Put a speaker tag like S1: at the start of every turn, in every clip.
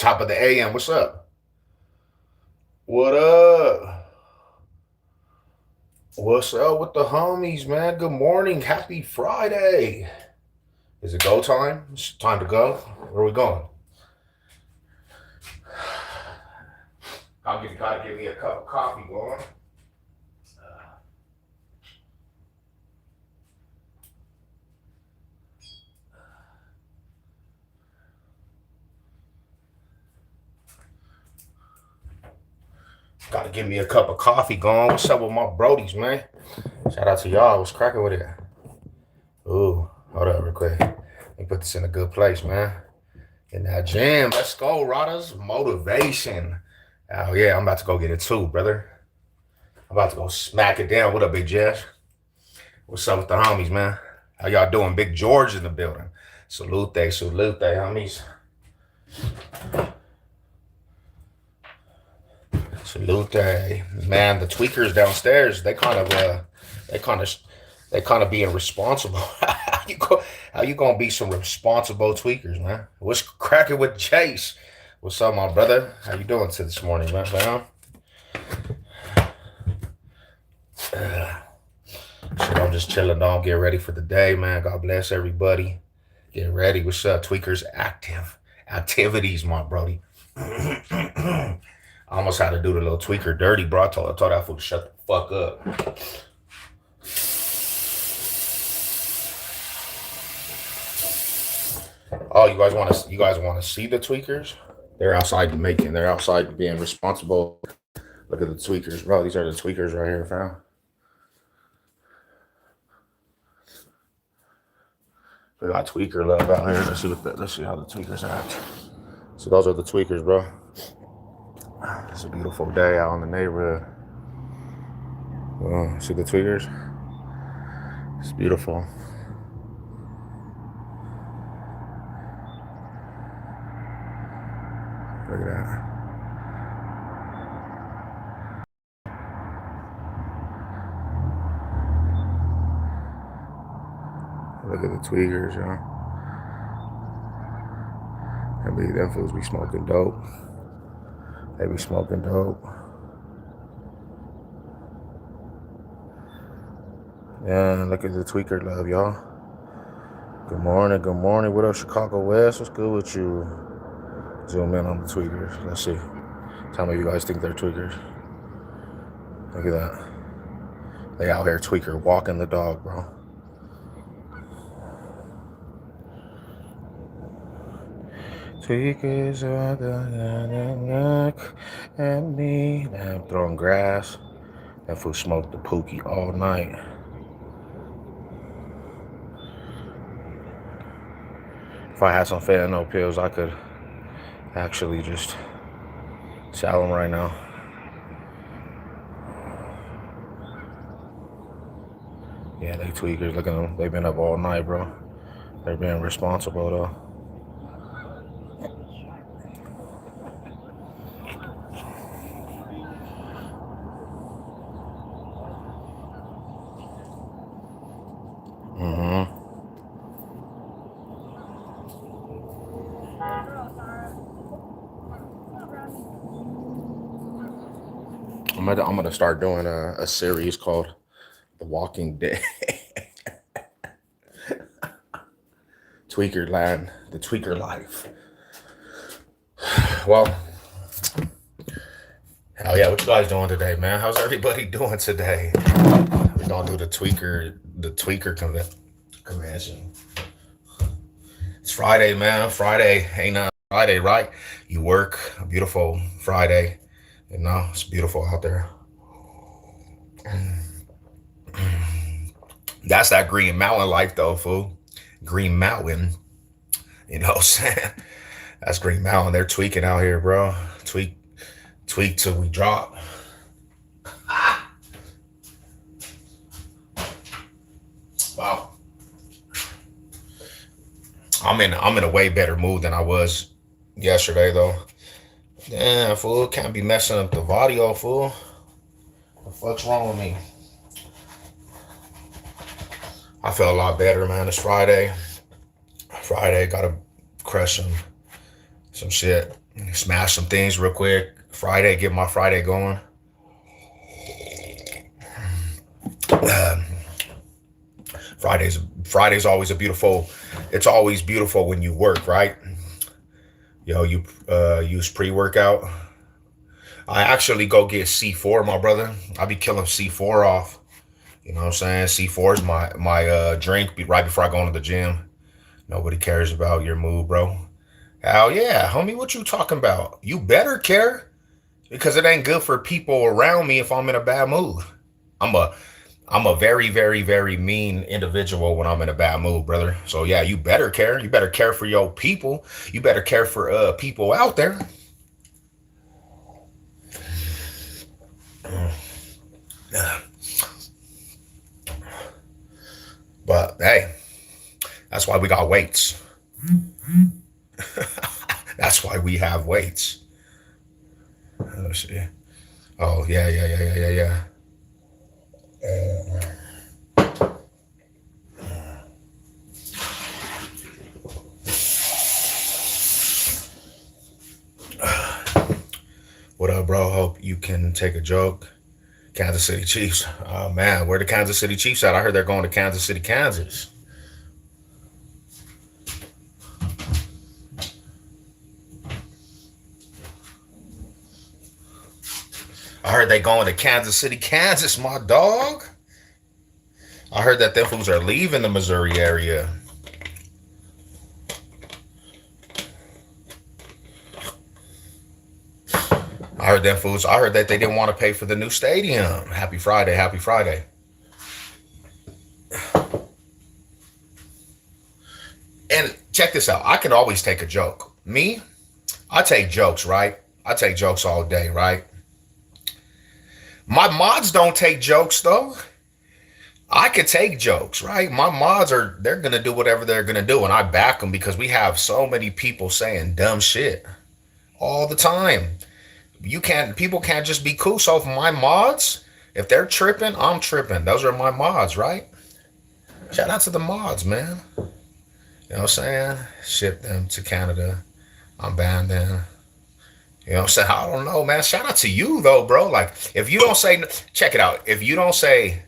S1: Top of the AM. What's up? What up? What's up with the homies, man? Good morning. Happy Friday. Is it go time? It's time to go. Where are we going? Gotta give me a cup of coffee, boy. Gotta give me a cup of coffee going. What's up with my brodies, man? Shout out to y'all. What's cracking with it? Ooh, hold up real quick. Let me put this in a good place, man. In that gym. Let's go, Radas. Motivation. Oh, yeah, I'm about to go get it too, brother. I'm about to go smack it down. What up, Big Jess? What's up with the homies, man? How y'all doing? Big George in the building. Salute, homies. Salute, man. The tweakers downstairs, they kind of being responsible. How you gonna be some responsible tweakers, man? What's cracking with Chase? What's up, my brother? How you doing this morning, man? Shit, I'm just chilling, dog. Get ready for the day, man. God bless everybody. Get ready. What's up, tweakers? Activities, my brody. I almost had to do the little tweaker dirty, bro. I told that fool to shut the fuck up. Oh, you guys want to see the tweakers? They're outside being responsible. Look at the tweakers, bro. These are the tweakers right here, fam. We got tweaker love out here. Let's see how the tweakers act. So those are the tweakers, bro. It's a beautiful day out in the neighborhood. See the tweakers? It's beautiful. Look at that. Look at the tweakers, y'all. I believe them fools be smoking dope. They be smoking dope. Yeah, look at the tweaker love, y'all. Good morning, good morning. What up, Chicago West? What's good with you? Zoom in on the tweakers. Let's see. Tell me if you guys think they're tweakers. Look at that. They out here tweaker walking the dog, bro. Tweakers are the neck and me. Man, I'm throwing grass. That fool smoked the pookie all night. If I had some fentanyl pills, I could actually just sell them right now. Yeah, they tweakers. Look at them. They've been up all night, bro. They're being responsible, though. I'm gonna start doing a series called The Walking Dead. Tweaker land, the tweaker life. Well, hell yeah, what you guys doing today, man? How's everybody doing today? We're gonna do the tweaker convention. It's Friday, man. Friday ain't not Friday, right? You work a beautiful Friday. You know, it's beautiful out there. That's that Green Mountain life, though, fool. Green Mountain. You know what I'm saying? That's Green Mountain. They're tweaking out here, bro. Tweak till we drop. Wow. I'm in a way better mood than I was yesterday, though. Damn, fool. Can't be messing up the audio, fool. What the fuck's wrong with me? I feel a lot better, man. It's Friday. Gotta crush some shit. Smash some things real quick. Friday, get my Friday going. Um, Friday's always a beautiful. It's always beautiful when you work, right? You use pre-workout. I actually go get C4, my brother. I be killing C4 off. You know what I'm saying? C4 is my drink right before I go into the gym. Nobody cares about your mood, bro. Hell yeah, homie, what you talking about? You better care because it ain't good for people around me if I'm in a bad mood. I'm a I'm a very, very, very mean individual when I'm in a bad mood, brother. So yeah, you better care. You better care for your people. You better care for people out there. But hey, that's why we got weights. That's why we have weights. Let's see. Oh yeah, yeah, yeah, yeah, yeah, yeah. What up, bro? Hope you can take a joke. Kansas City Chiefs. Oh man, where the Kansas City Chiefs at? I heard they're going to Kansas City, Kansas. I heard they going to Kansas City, Kansas, my dog. I heard that them fools are leaving the Missouri area. I heard them fools. I heard that they didn't want to pay for the new stadium. Happy Friday, happy Friday. And check this out. I can always take a joke. Me, I take jokes, right? I take jokes all day, right? My mods don't take jokes though. I could take jokes, right? My mods they're gonna do whatever they're gonna do, and I back them because we have so many people saying dumb shit all the time. People can't just be cool. So if my mods, if they're tripping, I'm tripping. Those are my mods, right? Shout out to the mods, man. You know what I'm saying? Ship them to Canada. I'm banned then. You know what I'm saying? I don't know, man. Shout out to you though, bro. Like if you don't say, check it out. If you don't say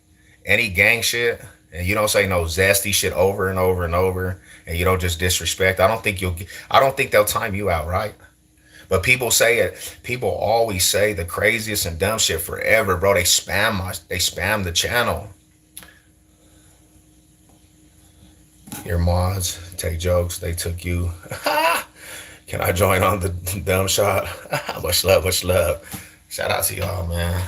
S1: any gang shit and you don't say no zesty shit over and over and over, and you don't just disrespect, I don't think they'll time you out, right? But people say it. People always say the craziest and dumb shit forever, bro. They spam the channel. Your mods take jokes. They took you. Can I join on the dumb shot? Much love, much love. Shout out to y'all, man.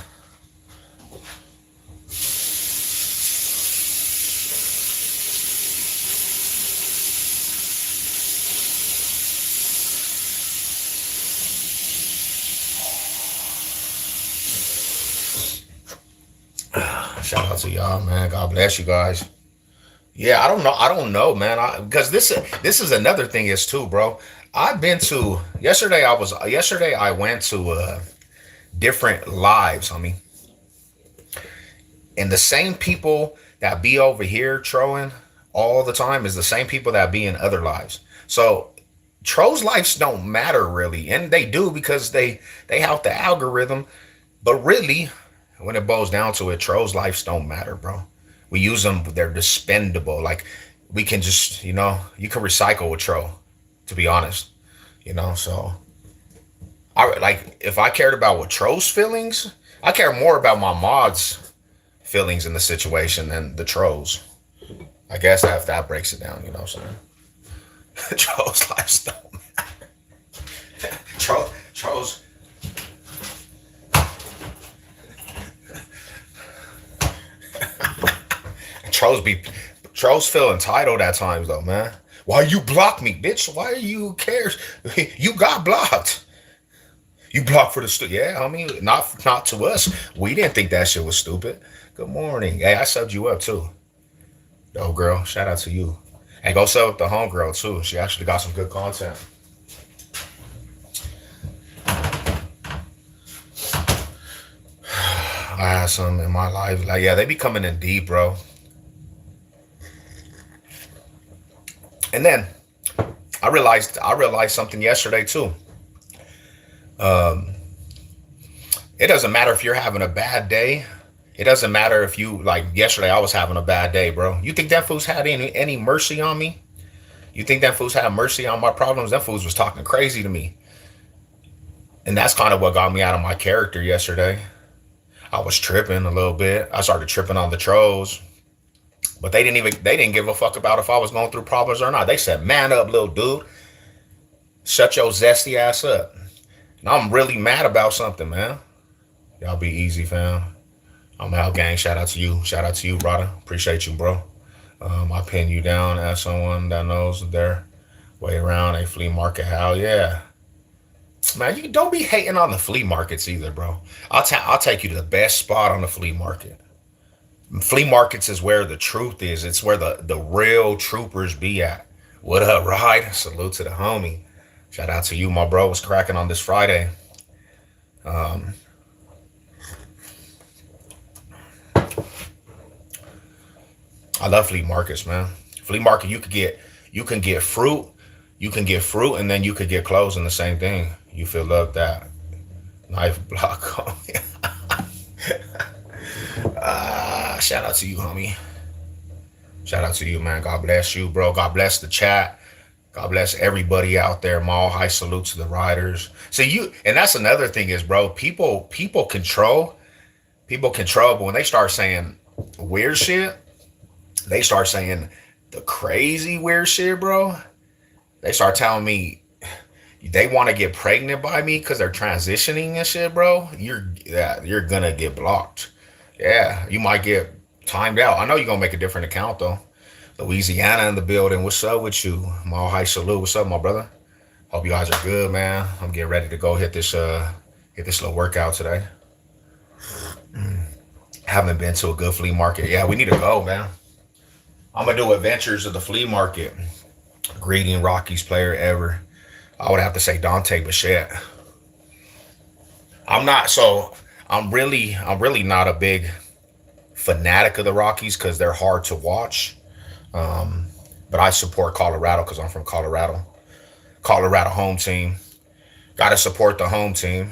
S1: Shout out to y'all, man. God bless you guys. Yeah, I don't know. I don't know, man. Because this is another thing is too, bro. I've been to yesterday. I went to different lives. I mean, and the same people that be over here trolling all the time is the same people that be in other lives. So trolls' lives don't matter really, and they do because they help the algorithm. But really, when it boils down to it, trolls' lives don't matter, bro. We use them; they're dispendable. Like we can just, you can recycle a troll. To be honest, So I like if I cared about what trolls' feelings, I care more about my mods' feelings in the situation than the trolls. I guess if that breaks it down, what I'm saying. Trolls' lives don't matter. Trolls. Trolls be trolls feel entitled at times though, man. Why you block me, bitch? Why you cares? You got blocked. You blocked for the yeah. I mean, not to us. We didn't think that shit was stupid. Good morning. Hey, I subbed you up too. Yo, girl, shout out to you. And go sub the homegirl too. She actually got some good content. I had some in my life. Like, yeah, they be coming in deep, bro. And then I realized something yesterday too. Um, it doesn't matter if you're having a bad day. It doesn't matter if you, like yesterday, I was having a bad day, bro. You think that fool's had any mercy on me? You think that fool's had mercy on my problems? That fool's was talking crazy to me. And that's kind of what got me out of my character yesterday. I was tripping a little bit. I started tripping on the trolls. But they didn't give a fuck about if I was going through problems or not. They said, man up, little dude. Shut your zesty ass up. And I'm really mad about something, man. Y'all be easy, fam. I'm out, gang. Shout out to you. Shout out to you, brother. Appreciate you, bro. I pin you down as someone that knows their way around a flea market. Hell yeah. Man, you don't be hating on the flea markets either, bro. I'll take you to the best spot on the flea market. Flea markets is where the truth is. It's where the real troopers be at. What up, Ride? Salute to the homie. Shout out to you, my bro. What's cracking on this Friday? Um, I love flea markets, man. Flea market, you can get fruit, and then you could get clothes in the same thing. You feel love that knife block. Shout out to you, homie. Shout out to you, man. God bless you, bro. God bless the chat. God bless everybody out there. Mall high salute to the riders. See you, and that's another thing is, bro. People control, but when they start saying weird shit, they start saying the crazy weird shit, bro. They start telling me they want to get pregnant by me because they're transitioning and shit, bro. You're gonna get blocked. Yeah, you might get timed out. I know you're gonna make a different account though. Louisiana in the building. What's up with you? Mall high salute. What's up, my brother? Hope you guys are good, man. I'm getting ready to go hit this little workout today. Haven't been to a good flea market. Yeah, we need to go, man. I'm gonna do adventures of the flea market. Greeting Rockies player ever. I would have to say Dante Bichette. I'm not so I'm really not a big fanatic of the Rockies because they're hard to watch. Um, but I support Colorado because I'm from Colorado. Colorado home team. Got to support the home team.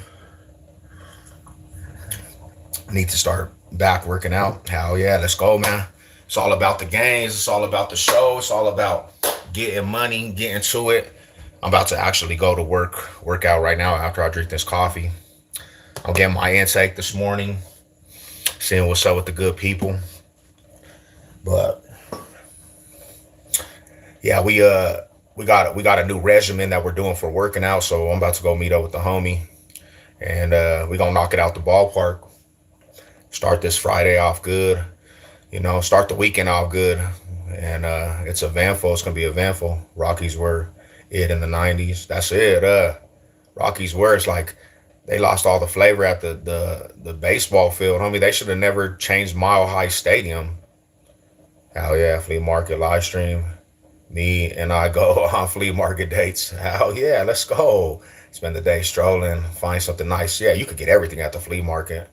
S1: Need to start back working out. Hell yeah, let's go, man. It's all about the games. It's all about the show. It's all about getting money, getting to it. I'm about to actually go to work out right now after I drink this coffee. I'm getting my intake this morning, seeing what's up with the good people. But yeah, we got a new regimen that we're doing for working out. So I'm about to go meet up with the homie, and we're gonna knock it out the ballpark. Start this Friday off good. You know, start the weekend off good, and it's eventful. It's gonna be eventful. Rockies were it in the '90s. That's it. Rockies were. It's like they lost all the flavor at the baseball field, homie. They should have never changed Mile High Stadium. Hell yeah, flea market live stream. Me and I go on flea market dates. Hell yeah, let's go. Spend the day strolling, find something nice. Yeah, you could get everything at the flea market.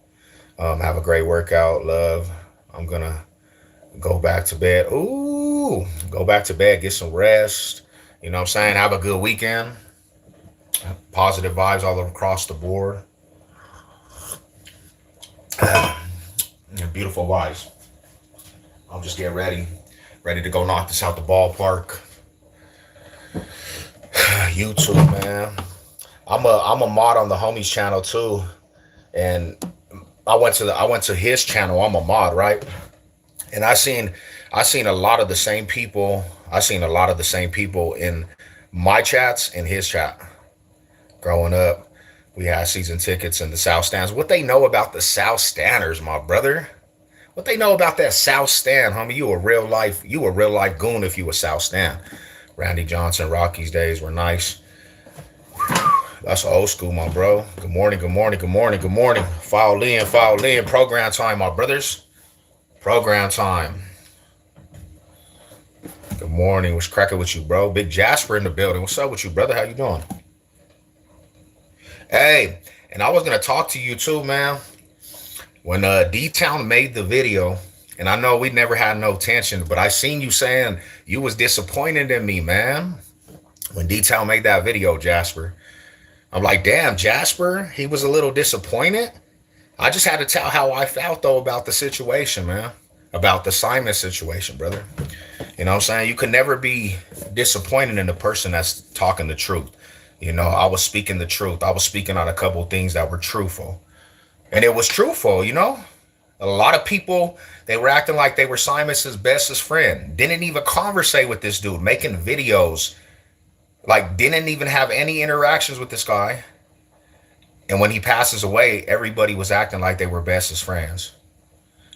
S1: Have a great workout, love. I'm gonna go back to bed. Ooh, go back to bed, get some rest. You know what I'm saying? Have a good weekend. Positive vibes all across the board. Beautiful vibes. I'm just getting ready to go knock this out the ballpark. YouTube, man. I'm a mod on the homies channel too, and I went to his channel. I'm a mod, right? And I seen a lot of the same people. I seen a lot of the same people in my chats and his chat. Growing up, we had season tickets in the South Stands. What they know about the South Standers, my brother? What they know about that South Stand, homie? You a real life goon if you a South Stand. Randy Johnson, Rockies days were nice. That's old school, my bro. Good morning, good morning, good morning, good morning. File in. Program time, my brothers. Program time. Good morning. What's cracking with you, bro? Big Jasper in the building. What's up with you, brother? How you doing? Hey, and I was gonna talk to you too, man. When D-Town made the video, and I know we never had no tension, but I seen you saying you was disappointed in me, man. When D-Town made that video, Jasper, I'm like, damn, Jasper, he was a little disappointed. I just had to tell how I felt though about the situation, man. About the Simon situation, brother. You know what I'm saying? You can never be disappointed in the person that's talking the truth. You know, I was speaking the truth. I was speaking on a couple of things that were truthful. And it was truthful, you know? A lot of people, they were acting like they were Simon's bestest friend. Didn't even conversate with this dude, making videos. Like, didn't even have any interactions with this guy. And when he passes away, everybody was acting like they were bestest friends.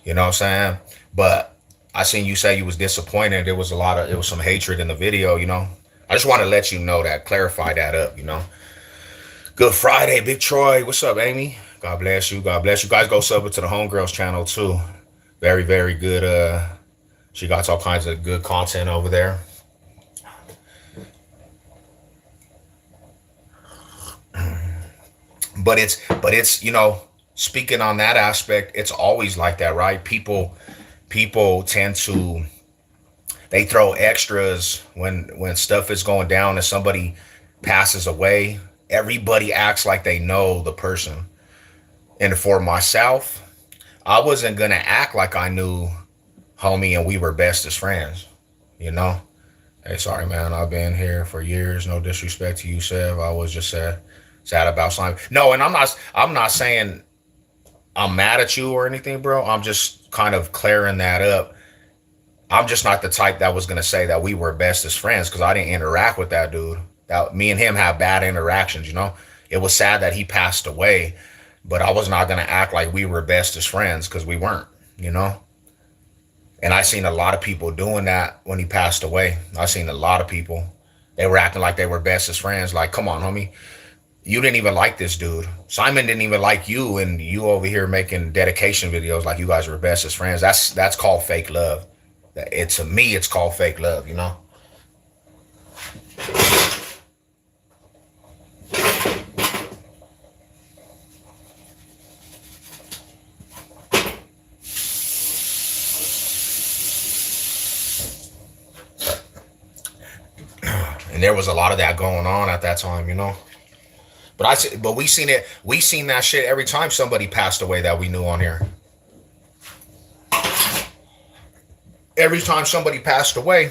S1: You know what I'm saying? But I seen you say you was disappointed. There was some hatred in the video, you know? I just want to let you know that, clarify that up, you know? Good Friday, Big Troy. What's up, Amy? God bless you. God bless you. Guys, go sub it to the Homegirls channel, too. Very, very good. She got all kinds of good content over there. But it's, you know, speaking on that aspect, it's always like that, right? People tend to, they throw extras when stuff is going down and somebody passes away. Everybody acts like they know the person. And for myself, I wasn't gonna act like I knew homie and we were bestest friends, you know? Hey, sorry, man. I've been here for years. No disrespect to you, Sev. I was just sad about something. No, and I'm not saying I'm mad at you or anything, bro. I'm just kind of clearing that up. I'm just not the type that was gonna say that we were bestest friends because I didn't interact with that dude. That me and him have bad interactions, you know. It was sad that he passed away, but I was not gonna act like we were bestest friends because we weren't, you know. And I seen a lot of people doing that when he passed away. I seen a lot of people. They were acting like they were bestest friends. Like, come on, homie. You didn't even like this dude. Simon didn't even like you, and you over here making dedication videos like you guys were bestest friends. That's called fake love. To me, it's called fake love, you know? And there was a lot of that going on at that time, you know? But we seen that shit every time somebody passed away that we knew on here. Every time somebody passed away,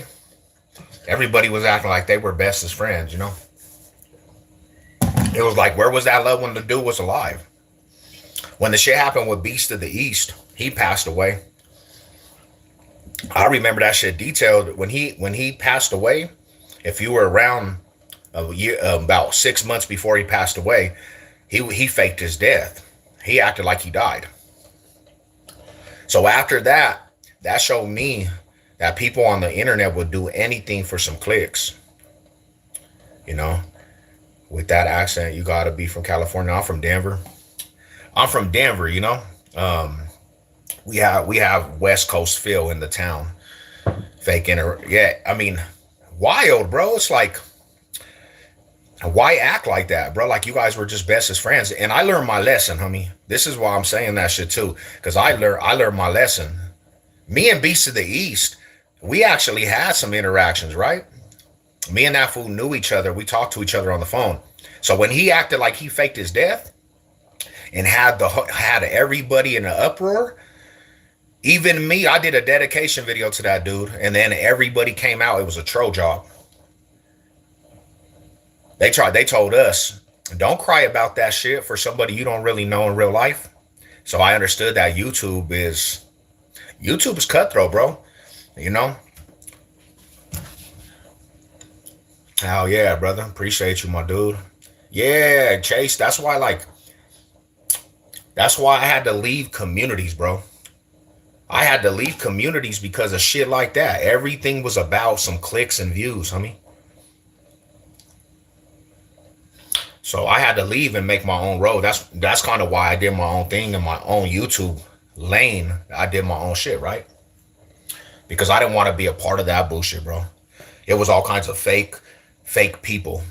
S1: everybody was acting like they were bestest friends, you know? It was like, where was that love when the dude was alive? When the shit happened with Beast of the East, he passed away. I remember that shit detailed. When he passed away, if you were around a year, about 6 months before he passed away, he faked his death. He acted like he died. So after that showed me that people on the internet would do anything for some clicks. You know, with that accent, you gotta be from California. I'm from Denver. You know. We have West Coast feel in the town. Yeah, I mean, wild, bro. It's like, why act like that, bro? Like you guys were just bestest friends. And I learned my lesson, homie. This is why I'm saying that shit too, because I learned my lesson. Me and Beast of the East, we actually had some interactions, right? Me and that fool knew each other. We talked to each other on the phone. So when he acted like he faked his death and had everybody in an uproar, even me, I did a dedication video to that dude, and then everybody came out. It was a troll job. They told us, don't cry about that shit for somebody you don't really know in real life. So I understood that YouTube is cutthroat, bro. You know? Hell yeah, brother. Appreciate you, my dude. Yeah, Chase. That's why I had to leave communities, bro. I had to leave communities because of shit like that. Everything was about some clicks and views, homie. So I had to leave and make my own road. That's kind of why I did my own thing in my own YouTube lane. I did my own shit, right? Because I didn't want to be a part of that bullshit, bro. It was all kinds of fake people.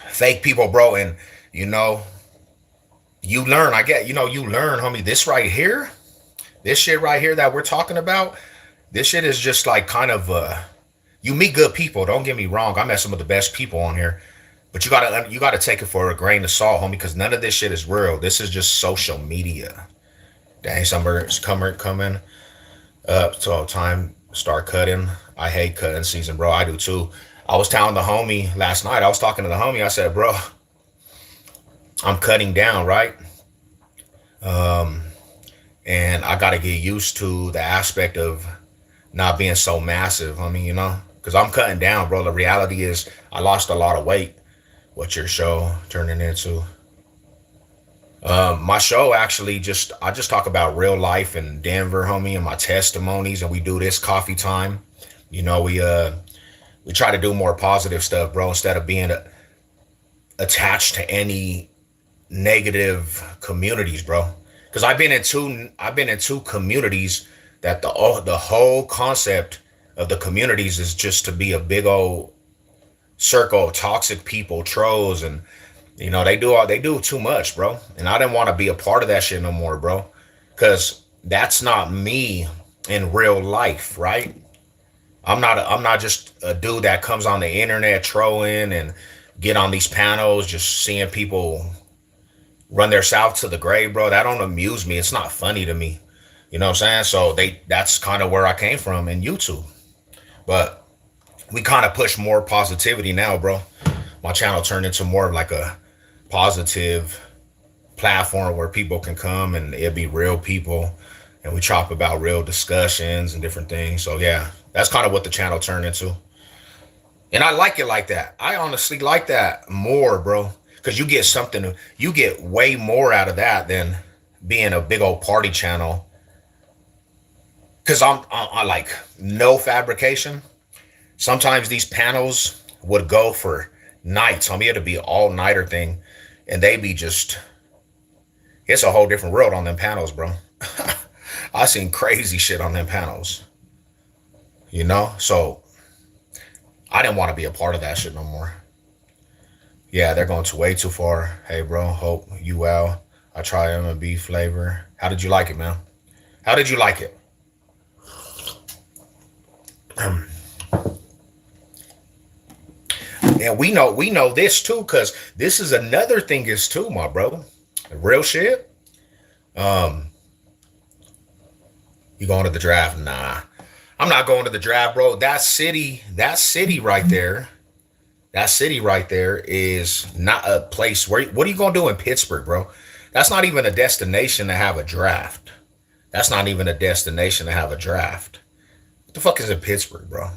S1: Fake people, bro. And, you know, you learn, you learn, homie, this shit right here that we're talking about, this shit is just like kind of, you meet good people. Don't get me wrong. I met some of the best people on here. But you gotta take it for a grain of salt, homie, because none of this shit is real. This is just social media. Dang, summer's coming up, so time start cutting. I hate cutting season, bro. I do too. I was telling the homie last night. I was talking to the homie. I said, bro, I'm cutting down, right? Um, and I gotta get used to the aspect of not being so massive. I mean, because I'm cutting down, bro. The reality is, I lost a lot of weight. What your show turning into? My show actually I just talk about real life in Denver, homie, and my testimonies, and we do this coffee time. We try to do more positive stuff, bro, instead of being attached to any negative communities, bro. Because I've been in two communities that the whole concept of the communities is just to be a big old circle of toxic people, trolls, and they do too much, bro. And I didn't want to be a part of that shit no more, bro. Cause that's not me in real life, right? I'm not just a dude that comes on the internet trolling and get on these panels just seeing people run their south to the grave, bro. That don't amuse me. It's not funny to me. You know what I'm saying? So that's kind of where I came from in YouTube. But we kind of push more positivity now, bro. My channel turned into more of like a positive platform where people can come and it'll be real people, and we chop about real discussions and different things. So yeah, that's kind of what the channel turned into. And I like it like that. I honestly like that more, bro. Because you get way more out of that than being a big old party channel. Because I like no fabrication. Sometimes these panels would go for nights. I mean, it'd be an all nighter thing, and they be just, it's a whole different world on them panels, bro. I seen crazy shit on them panels, So I didn't want to be a part of that shit no more. Yeah, they're going way too far. Hey, bro, hope you well. I try M&B flavor. How did you like it, man? How did you like it? And we know this too, cause this is another thing is too, my bro. Real shit. Um, you going to the draft? Nah, I'm not going to the draft, bro. That city right there, that city right there is not a place where. What are you gonna do in Pittsburgh, bro? That's not even a destination to have a draft. That's not even a destination to have a draft. What the fuck is in Pittsburgh, bro?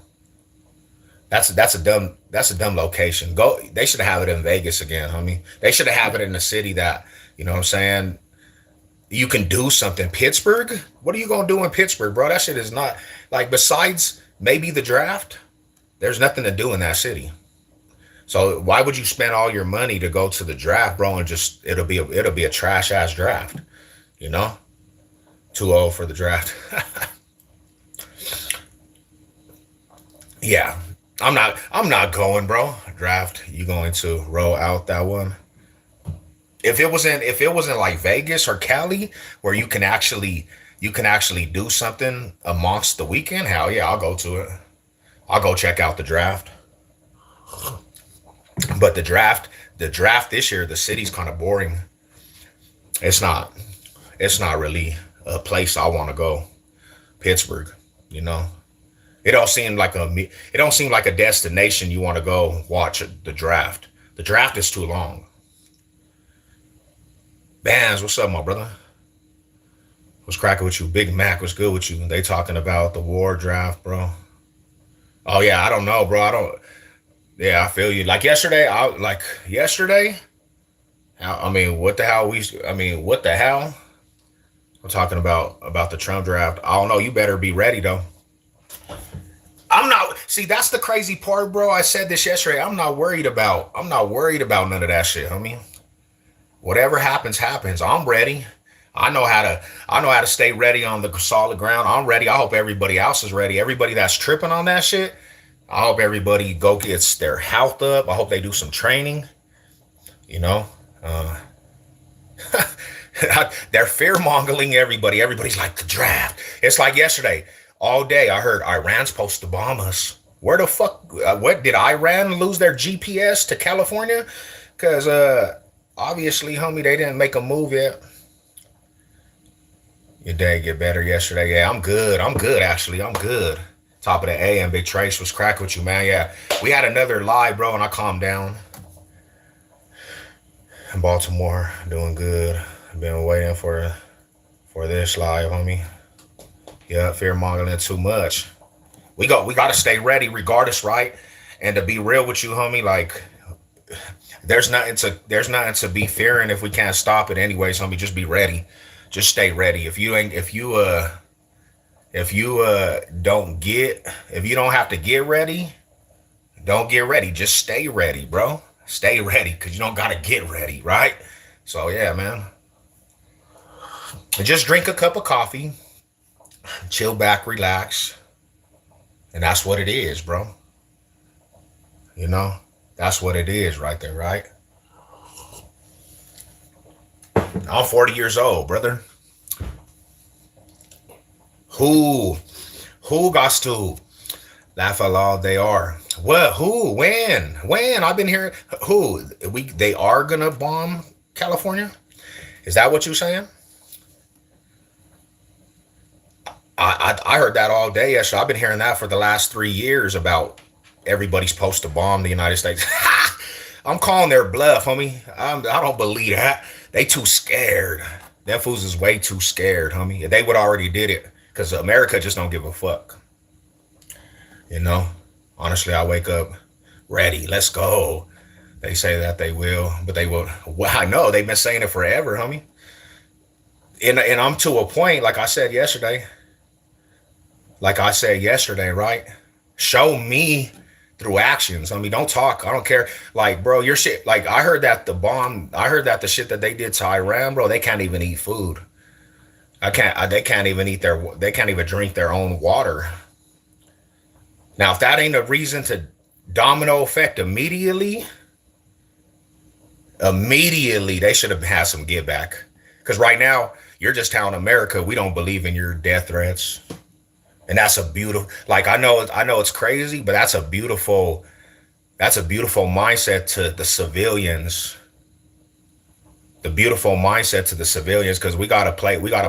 S1: That's a dumb location. Go. They should have it in Vegas again, homie. They should have it in a city that what I'm saying. You can do something. Pittsburgh. What are you gonna do in Pittsburgh, bro? That shit is not like besides maybe the draft. There's nothing to do in that city. So why would you spend all your money to go to the draft, bro? And just it'll be a trash ass draft. You know, too old for the draft. Yeah, I'm not going, bro. Draft. You going to roll out that one? If it was in like Vegas or Cali where you can actually do something amongst the weekend, hell yeah, I'll go to it. I'll go check out the draft. But the draft this year, the city's kind of boring. It's not it's not really a place I want to go. Pittsburgh, you know. It don't seem like a destination you want to go watch the draft. The draft is too long. Bands, what's up, my brother? What's cracking with you? Big Mac, what's good with you? They talking about the war draft, bro. Oh yeah, I don't know, bro. I don't. Yeah, I feel you. Like yesterday. I mean, what the hell? I mean, what the hell? I'm talking about the Trump draft. I don't know. You better be ready though. I'm not. See, that's the crazy part, bro. I said this yesterday. I'm not worried about none of that shit, homie. Whatever happens, happens. I'm ready. I know how to stay ready on the solid ground. I'm ready. I hope everybody else is ready. Everybody that's tripping on that shit, I hope everybody go gets their health up. I hope they do some training. You know, uh, they're fear mongering everybody. Everybody's like the draft. It's like yesterday, all day I heard Iran's supposed to bomb us. Where the fuck? What did Iran lose their GPS to California? Cause obviously, homie, they didn't make a move yet. Your day get better yesterday. Yeah, I'm good. I'm good actually. I'm good. Top of the A and Big Trace was cracking with you, man. Yeah, we had another live, bro, and I calmed down. In Baltimore, doing good. Been waiting for this live, homie. Yeah, fear mongering too much. We gotta stay ready regardless, right? And to be real with you, homie, like there's nothing to be fearing if we can't stop it anyways, homie. Just be ready. Just stay ready. If you don't have to get ready, don't get ready. Just stay ready, bro. Stay ready because you don't gotta get ready, right? So yeah, man. And just drink a cup of coffee, chill back, relax, and that's what it is, bro. You know, that's what it is right there, right? I'm 40 years old, brother. Who who got to laugh out loud? They are. What? Who? When? I've been hearing. Who? They are gonna bomb California. Is that what you're saying? I heard that all day yesterday. I've been hearing that for the last 3 years about everybody's supposed to bomb the United States. I'm calling their bluff, homie. I don't believe that. They too scared. Them fools is way too scared, homie. They would already did it because America just don't give a fuck. You know. Honestly, I wake up ready. Let's go. They say that they will, but they will. Well, I know they've been saying it forever, homie. And I'm to a point, like I said yesterday. Like I said yesterday, right? Show me through actions. I mean, don't talk. I don't care. Like, bro, your shit. Like, I heard that the bomb. I heard that the shit that they did to Iran, bro. They can't even eat food. I can't. They can't even eat their. They can't even drink their own water. Now, if that ain't a reason to domino effect immediately they should have had some get back. Because right now you're just telling America we don't believe in your death threats. And that's a beautiful, like I know it's crazy, but that's a beautiful mindset to the civilians. The beautiful mindset to the civilians, because we got a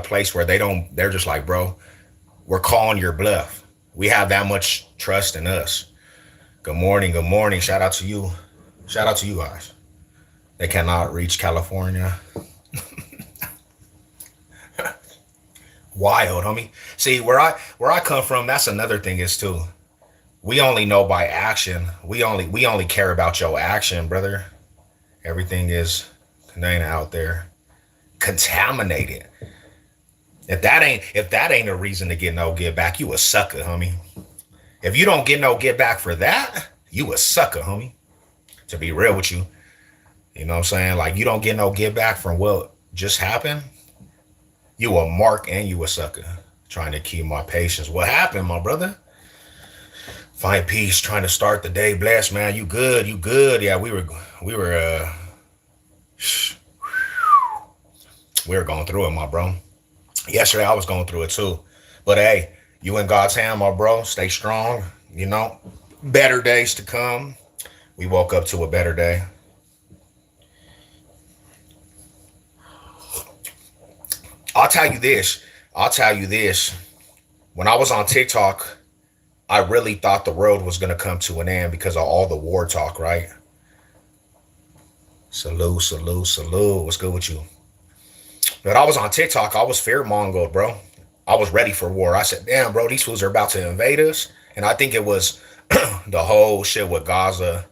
S1: place where they're just like, bro, we're calling your bluff. We have that much trust in us. Good morning, good morning. Shout out to you. Shout out to you guys. They cannot reach California. Wild, homie. See, where I come from, that's another thing is too. We only know by action. We only care about your action, brother. Everything is ain't out there contaminated. If that ain't a reason to get no get back, you a sucker, homie. If you don't get no get back for that, you a sucker, homie. To be real with you. You know what I'm saying? Like you don't get no get back from what just happened. You a mark and you a sucker. Trying to keep my patience. What happened, my brother? Find peace. Trying to start the day blessed, man. You good? You good? Yeah, we were going through it, my bro. Yesterday I was going through it too. But hey, you in God's hand, my bro. Stay strong. You know, better days to come. We woke up to a better day. I'll tell you this. I'll tell you this. When I was on TikTok, I really thought the world was going to come to an end because of all the war talk, right? Salute, salute, salute. What's good with you? But I was on TikTok. I was fear mongered, bro. I was ready for war. I said, damn, bro, these fools are about to invade us. And I think it was the whole shit with Gaza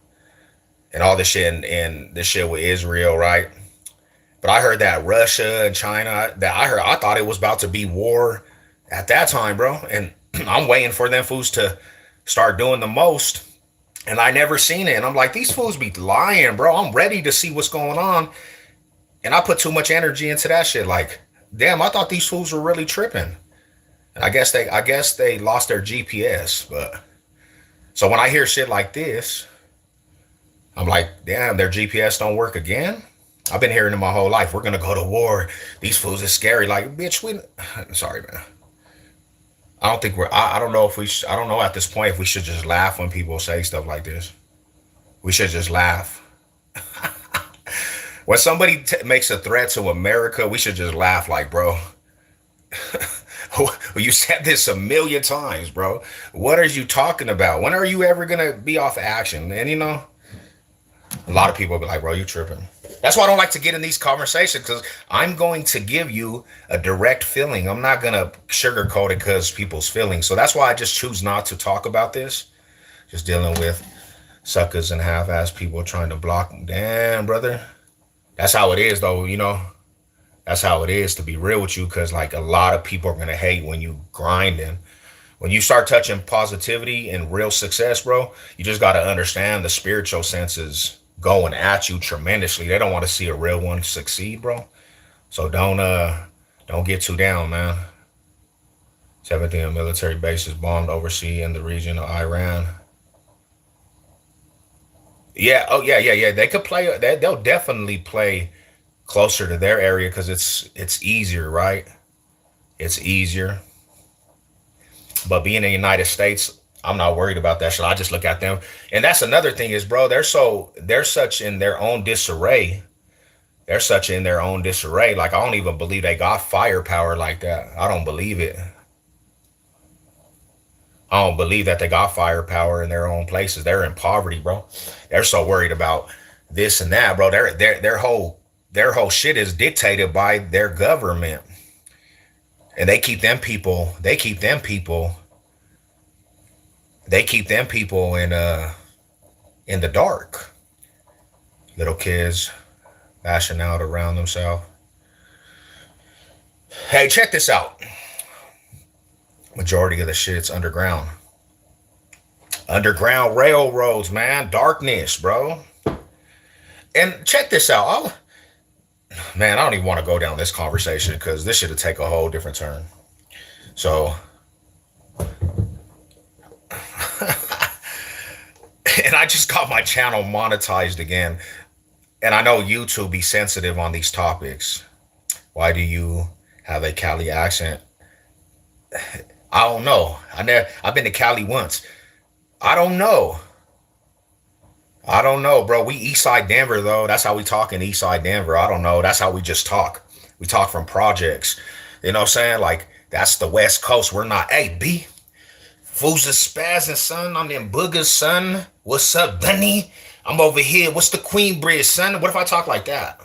S1: and all this shit and this shit with Israel, right? But I heard that Russia and China, I thought it was about to be war at that time, bro. And I'm waiting for them fools to start doing the most. And I never seen it. And I'm like, these fools be lying, bro. I'm ready to see what's going on. And I put too much energy into that shit. Like, damn, I thought these fools were really tripping. And I guess they lost their GPS. But so when I hear shit like this, I'm like, damn, their GPS don't work again. I've been hearing it my whole life. We're gonna go to war. These fools are scary. Like, bitch, sorry, man. I don't think I don't know if I don't know at this point if we should just laugh when people say stuff like this. We should just laugh. When somebody makes a threat to America, we should just laugh like, bro, you said this a million times, bro. What are you talking about? When are you ever going to be off action? And, a lot of people be like, bro, you tripping. That's why I don't like to get in these conversations because I'm going to give you a direct feeling. I'm not going to sugarcoat it because people's feelings. So that's why I just choose not to talk about this. Just dealing with suckers and half-ass people trying to block them. Damn, brother. That's how it is, though. That's how it is, to be real with you, because like a lot of people are going to hate when you grinding. When you start touching positivity and real success, bro, you just got to understand the spiritual senses going at you tremendously. They don't want to see a real one succeed, bro. So don't get too down, man. 17 military bases bombed overseas in the region of Iran. Yeah, oh yeah. They could play. They'll definitely play closer to their area because it's easier, right? It's easier. But being in the United States, I'm not worried about that shit. I just look at them, and that's another thing is, bro, they're such in their own disarray. They're such in their own disarray. Like I don't even believe they got firepower like that. I don't believe it. I don't believe that they got firepower in their own places. They're in poverty, bro. They're so worried about this and that, bro. Their whole shit is dictated by their government, and they keep them people in the dark. Little kids bashing out around themselves. Hey, check this out. Majority of the shit's underground. Underground railroads, man. Darkness, bro. And check this out. Man, I don't even want to go down this conversation because this should take a whole different turn. So, and I just got my channel monetized again. And I know YouTube be sensitive on these topics. Why do you have a Cali accent? I don't know. I've been to Cali once. I don't know. I don't know, bro. We Eastside Denver though. That's how we talk in Eastside Denver. I don't know. That's how we just talk. We talk from projects. You know what I'm saying? Like that's the West Coast. We're not. Hey, B. Fools are spazzing, son. On them boogers, son. What's up, Bunny? I'm over here. What's the Queen Bridge, son? What if I talk like that?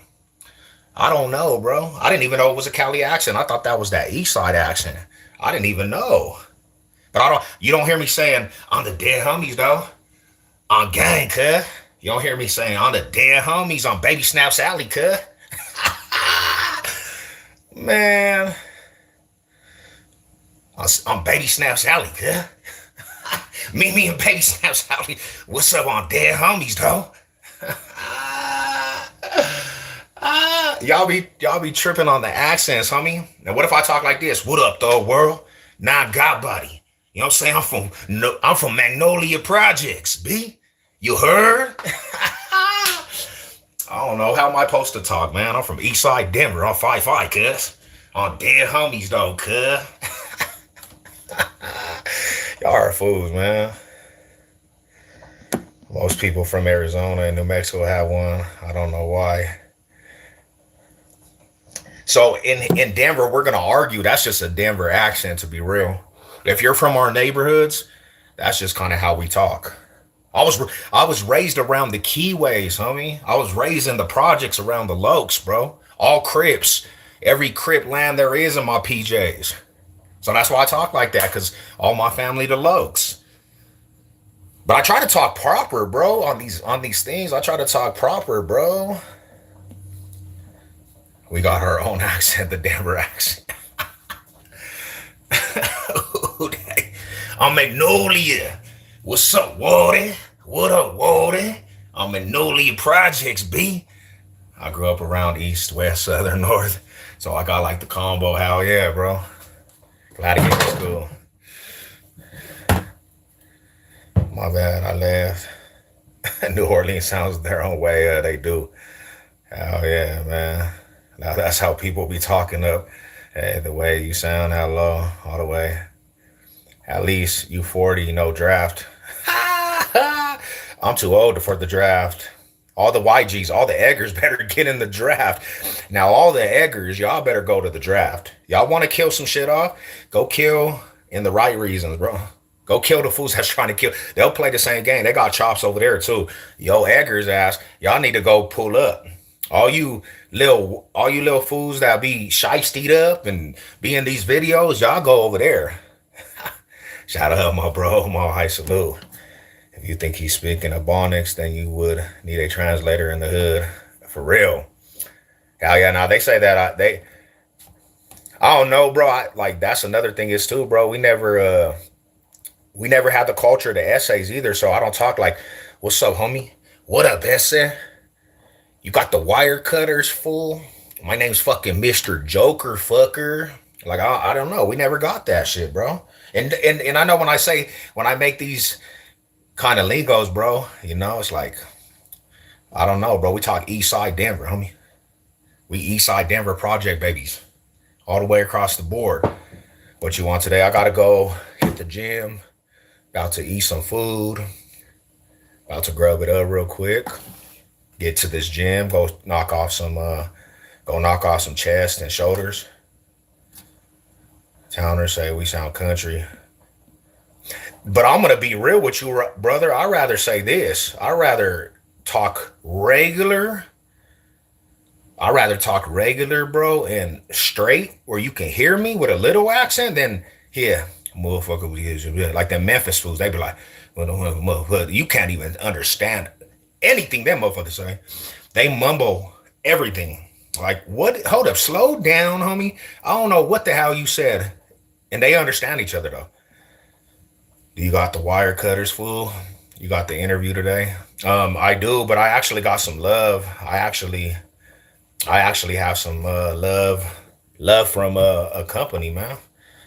S1: I don't know, bro. I didn't even know it was a Cali accent. I thought that was that Eastside accent. I didn't even know. But you don't hear me saying, on the dead homies, though. On gang, cuh. You don't hear me saying, on the dead homies, on Baby Snaps Alley, cuh. Man. On Baby Snaps Alley, cuh. Me and Baby Snaps Alley. What's up on dead homies, though? Y'all be tripping on the accents, homie. Now what if I talk like this? What up, though, world? Nah, God body. You know what I'm saying? I'm from Magnolia Projects, B. You heard? I don't know. How am I supposed to talk, man? I'm from Eastside Denver. I'm 5'5", cuz. On dead homies, though, cuz. Y'all are fools, man. Most people from Arizona and New Mexico have one. I don't know why. So in Denver, we're gonna argue that's just a Denver accent, to be real. If you're from our neighborhoods, that's just kind of how we talk. I was raised around the keyways, homie. I was raised in the projects around the Lokes, bro. All Crips, every Crip land there is in my PJs. So that's why I talk like that, because all my family the Lokes. But I try to talk proper, bro, on these things. I try to talk proper, bro. We got our own accent, the Denver accent. I'm Magnolia. What's up, Wardy? What up, Wardy? I'm Magnolia Projects, B. I grew up around East, West, Southern, North. So I got like the combo. Hell yeah, bro. Glad to get to school. My bad, I laughed. New Orleans sounds their own way. They do. Hell yeah, man. Now that's how people be talking up. Hey, the way you sound, how low, all the way. At least you 40, no draft. I'm too old for the draft. All the YGs, all the Eggers better get in the draft. Now, all the Eggers, y'all better go to the draft. Y'all want to kill some shit off? Go kill in the right reasons, bro. Go kill the fools that's trying to kill. They'll play the same game. They got chops over there too. Yo, Eggers ass, y'all need to go pull up. All you little fools that be shiestied up and be in these videos, y'all go over there. Shout out my bro, my high salute. If you think he's speaking Ebonics, then you would need a translator in the hood. For real. Hell yeah, now they say that I don't know, bro. Like that's another thing is too, bro. We never had the culture of the essays either, so I don't talk like, what's up, homie? What up, essay? You got the wire cutters full? My name's fucking Mr. Joker fucker. Like I don't know. We never got that shit, bro. And I know when I make these kind of lingos, bro, it's like I don't know, bro. We talk East Side Denver, homie. We East Side Denver project babies, all the way across the board. What you want today? I gotta go hit the gym. About to eat some food. About to grub it up real quick. Get to this gym. Go knock off some chest and shoulders. Towners say we sound country. But I'm gonna be real with you, brother. I'd rather say this. I'd rather talk regular, bro, and straight, where you can hear me with a little accent, than yeah, motherfucker, like the Memphis fools. They be like, well, you can't even understand anything them motherfuckers say. They mumble everything. Like, what? Hold up, slow down, homie. I don't know what the hell you said. And they understand each other, though. You got the wire cutters, fool? You got the interview today? I do, but I actually got some love. I actually have some love from a company, man.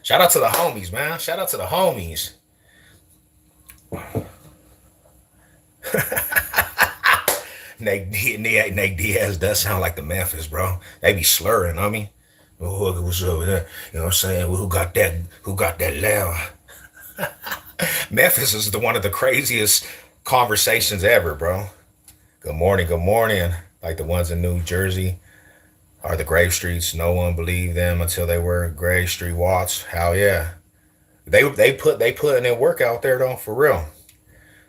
S1: Shout out to the homies, man. Shout out to the homies. Nate Diaz does sound like the Memphis, bro. They be slurring on me. Oh, what's over there? You know what I'm saying? Well, who got that? Who got that loud? Memphis is one of the craziest conversations ever, bro. Good morning, good morning. Like the ones in New Jersey are the Grave Streets. No one believed them until they were Grave Street Watts. Hell yeah. They putting in work out there though, for real.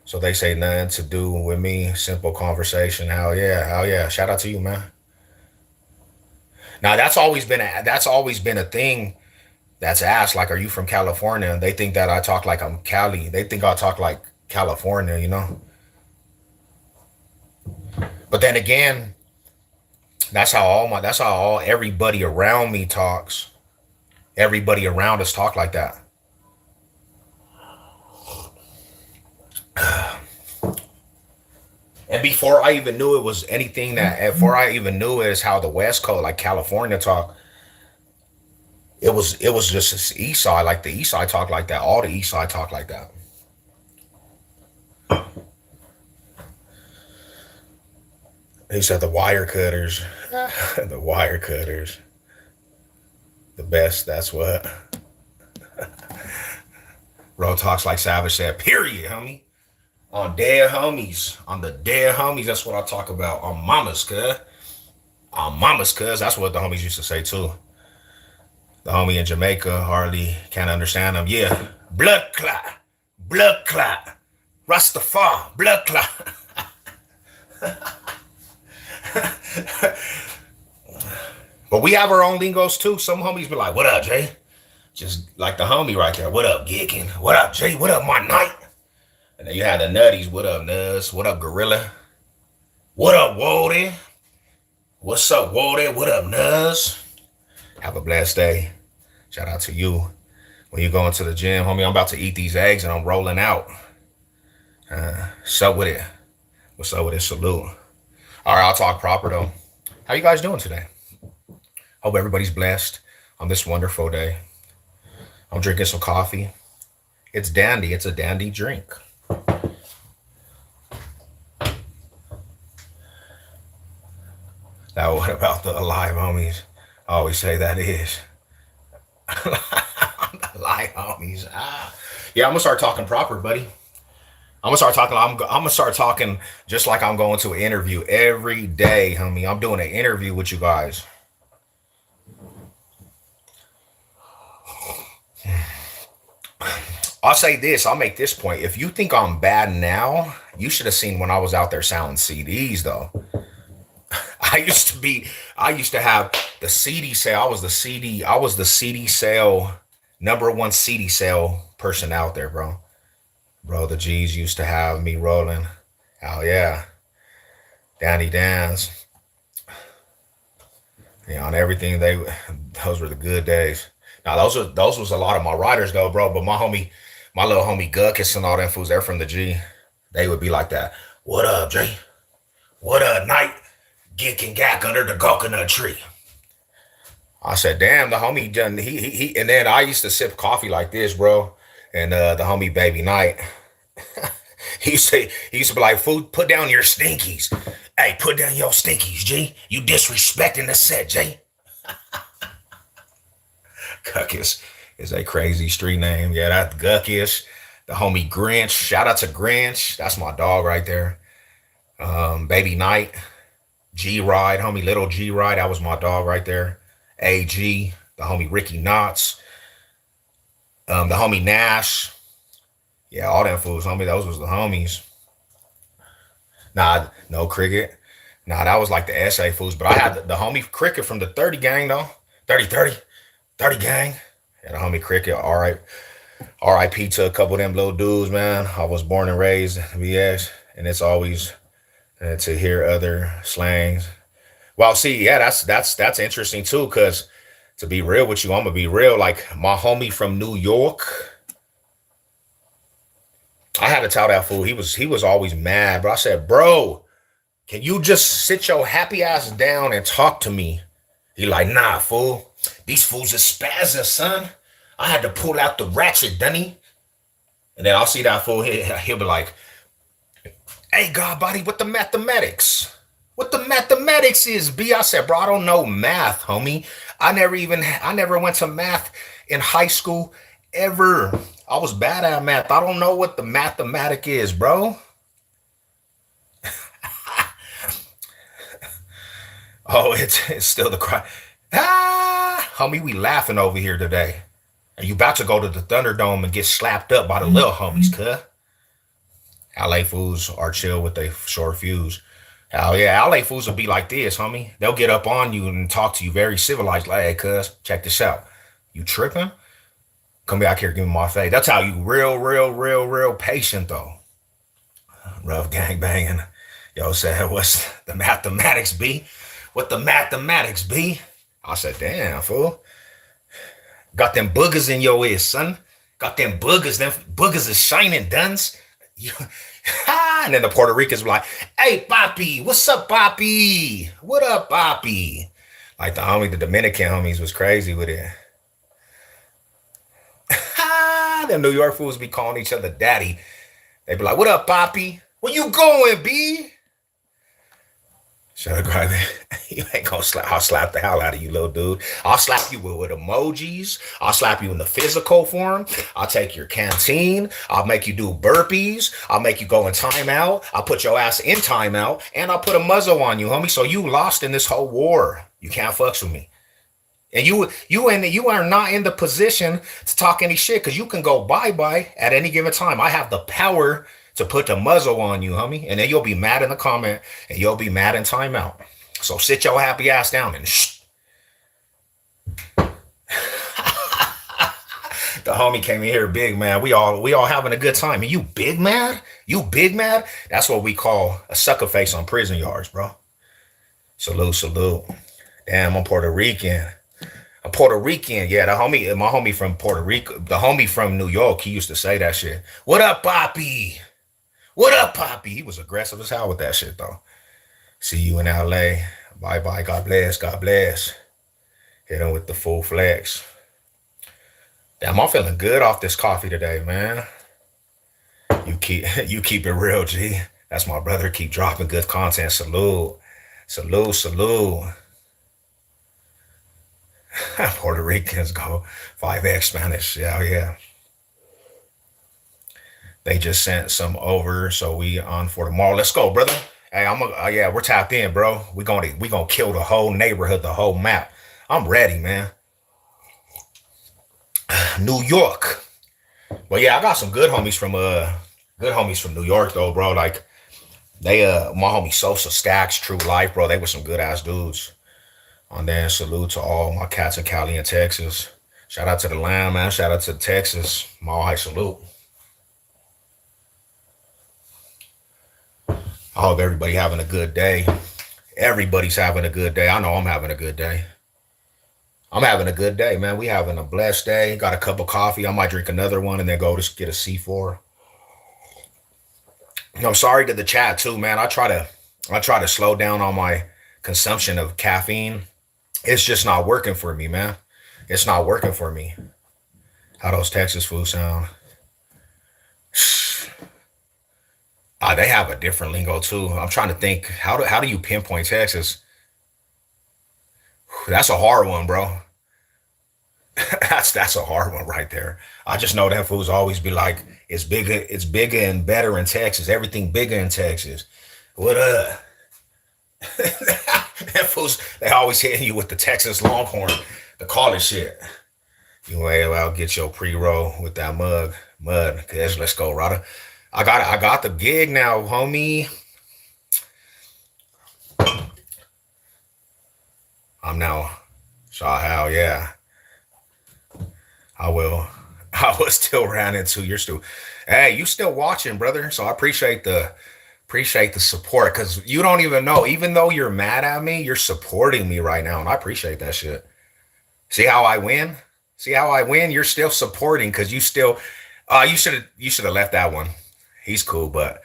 S1: So they say nothing to do with me. Simple conversation. Hell yeah, hell yeah. Shout out to you, man. Now that's always been a thing that's asked. Like, are you from California? They think that I talk like I'm Cali. They think I talk like California. But then again, that's how everybody around me talks. Everybody around us talk like that. And before I even knew it was anything before I even knew it is how the West Coast, like California talk, it was just this East Side, like the East Side talk like that. All the East Side talk like that. He said the wire cutters, the wire cutters, the best. That's what Bro talks like Savage said. Period, homie. On dead homies, on the dead homies. That's what I talk about. On mamas, cuz. On mamas, cuz. That's what the homies used to say too. The homie in Jamaica hardly can't understand them. Yeah, blood clot, Rastafari, blood clot. But we have our own lingos too. Some homies be like, "What up, Jay?" Just like the homie right there. What up, Gickin? What up, Jay? What up, my night? And then you had the nutties. What up, Nuz? What up, Gorilla? What up, Walden? What's up, Walden? What up, Nuz? Have a blessed day. Shout out to you. When you go into the gym, homie, I'm about to eat these eggs and I'm rolling out. What's up with it? What's up with it? Salute. All right, I'll talk proper though. How you guys doing today? Hope everybody's blessed on this wonderful day. I'm drinking some coffee. It's dandy. It's a dandy drink. Now, what about the alive homies? I always say that is. Alive homies. Yeah, I'm gonna start talking proper, buddy. I'm gonna start talking. I'm gonna start talking just like I'm going to an interview every day, homie. I'm doing an interview with you guys. I'll say this. I'll make this point. If you think I'm bad now, you should have seen when I was out there selling CDs, though. I used to be. I used to have the CD sale. I was the CD. I was the CD sale number one CD sale person out there, bro. Bro, the G's used to have me rolling. Oh yeah, Danny Dan's. Yeah, on everything they. Those were the good days. Now those was a lot of my riders though, bro. But my little homie Guckus and all them fools, they're from the G. They would be like that. What up, Jay? What up, night? Gick and gack under the coconut tree. I said, damn, the homie done he and then I used to sip coffee like this, bro. And the homie baby night. He used to be like, food, put down your stinkies. Hey, put down your stinkies, G. You disrespecting the set, J. Guckus is a crazy street name. Yeah, that's Guckus. The homie Grinch. Shout out to Grinch. That's my dog right there. Baby Night. G Ride, homie Little G Ride. That was my dog right there. AG. The homie Ricky Knotts. The homie Nash. Yeah, all them fools, homie. Those was the homies. Nah, no cricket. Nah, that was like the SA fools. But I had the homie cricket from the 30 gang though. 30, 30, 30 gang. Yeah, the homie cricket. All right. RIP to a couple of them little dudes, man. I was born and raised in VX, and it's always to hear other slangs. Well, see, yeah, that's interesting too, because to be real with you, I'm gonna be real. Like my homie from New York, I had to tell that fool he was always mad, but I said, bro, can you just sit your happy ass down and talk to me? He like, nah, fool. These fools is spazzing, son. I had to pull out the ratchet, Dunny. And then I'll see that fool. He'll be like, hey, God, buddy, what the mathematics? What the mathematics is, B? I said, bro, I don't know math, homie. I never went to math in high school ever. I was bad at math. I don't know what the mathematic is, bro. Oh, it's still the cry. Ah, homie, we laughing over here today. And you about to go to the Thunderdome and get slapped up by the little homies, cuh. LA fools are chill with a short fuse. Hell yeah, LA fools will be like this, homie. They'll get up on you and talk to you very civilized. Like, hey, cuz, check this out. You tripping? Come back here, give me my face. That's how you real patient, though. Rough gang banging. Yo said, what's the mathematics, B? What the mathematics, B? I said, damn, fool. Got them boogers in your ears, son. Got them boogers. Them boogers is shining, duns. And then the Puerto Ricans were like, hey, Papi, what's up, Papi? What up, Papi? Like the Dominican homies was crazy with it. Them New York fools be calling each other daddy. They be like, what up, Papi? Where you going, B? Shut up, grab it. You ain't gonna slap. I'll slap the hell out of you, little dude. I'll slap you with emojis. I'll slap you in the physical form. I'll take your canteen. I'll make you do burpees. I'll make you go in timeout. I'll put your ass in timeout, and I'll put a muzzle on you, homie. So you lost in this whole war. You can't fucks with me. And you are not in the position to talk any shit because you can go bye-bye at any given time. I have the power to put the muzzle on you, homie. And then you'll be mad in the comment and you'll be mad in timeout. So sit your happy ass down and shh. The homie came in here big mad. We all having a good time. And you big mad? You big mad? That's what we call a sucker face on prison yards, bro. Salute, salute. Damn, I'm Puerto Rican. I'm Puerto Rican. Yeah, my homie from Puerto Rico, the homie from New York, he used to say that shit. What up, Poppy? What up, Poppy? He was aggressive as hell with that shit, though. See you in LA. Bye-bye. God bless. God bless. Hit him with the full flex. Damn, I'm feeling good off this coffee today, man. You keep it real, G. That's my brother. Keep dropping good content. Salute. Salute, salute. Puerto Ricans go 5X Spanish. Yeah, yeah. They just sent some over, so we on for tomorrow. Let's go, brother. Hey, yeah, we're tapped in, bro. We gonna kill the whole neighborhood, the whole map. I'm ready, man. New York. Well, yeah, I got some good homies from New York though, bro. Like they my homie Sosa Stacks, True Life, bro. They were some good ass dudes. And then salute to all my cats in Cali and Texas. Shout out to the land, man. Shout out to Texas. My high salute. I hope everybody having a good day. Everybody's having a good day. I know I'm having a good day. I'm having a good day, man. We having a blessed day. Got a cup of coffee. I might drink another one and then go to get a C4. I'm sorry to the chat too, man. I try to slow down on my consumption of caffeine. It's just not working for me, man. It's not working for me. How those Texas food sound? They have a different lingo too. I'm trying to think. How do you pinpoint Texas? That's a hard one, bro. That's a hard one right there. I just know that fools always be like, it's bigger and better in Texas. Everything bigger in Texas. What up? That fools, they always hitting you with the Texas Longhorn, the college shit. You may well get your pre-roll with that mud. Cause let's go, Rada. I got the gig now, homie. I'm now. So hell yeah. I will. I was still ran into your still. Hey, you still watching, brother. So I appreciate the support because you don't even know. Even though you're mad at me, you're supporting me right now, and I appreciate that shit. See how I win? See how I win? You're still supporting because you still. You should have left that one. He's cool, but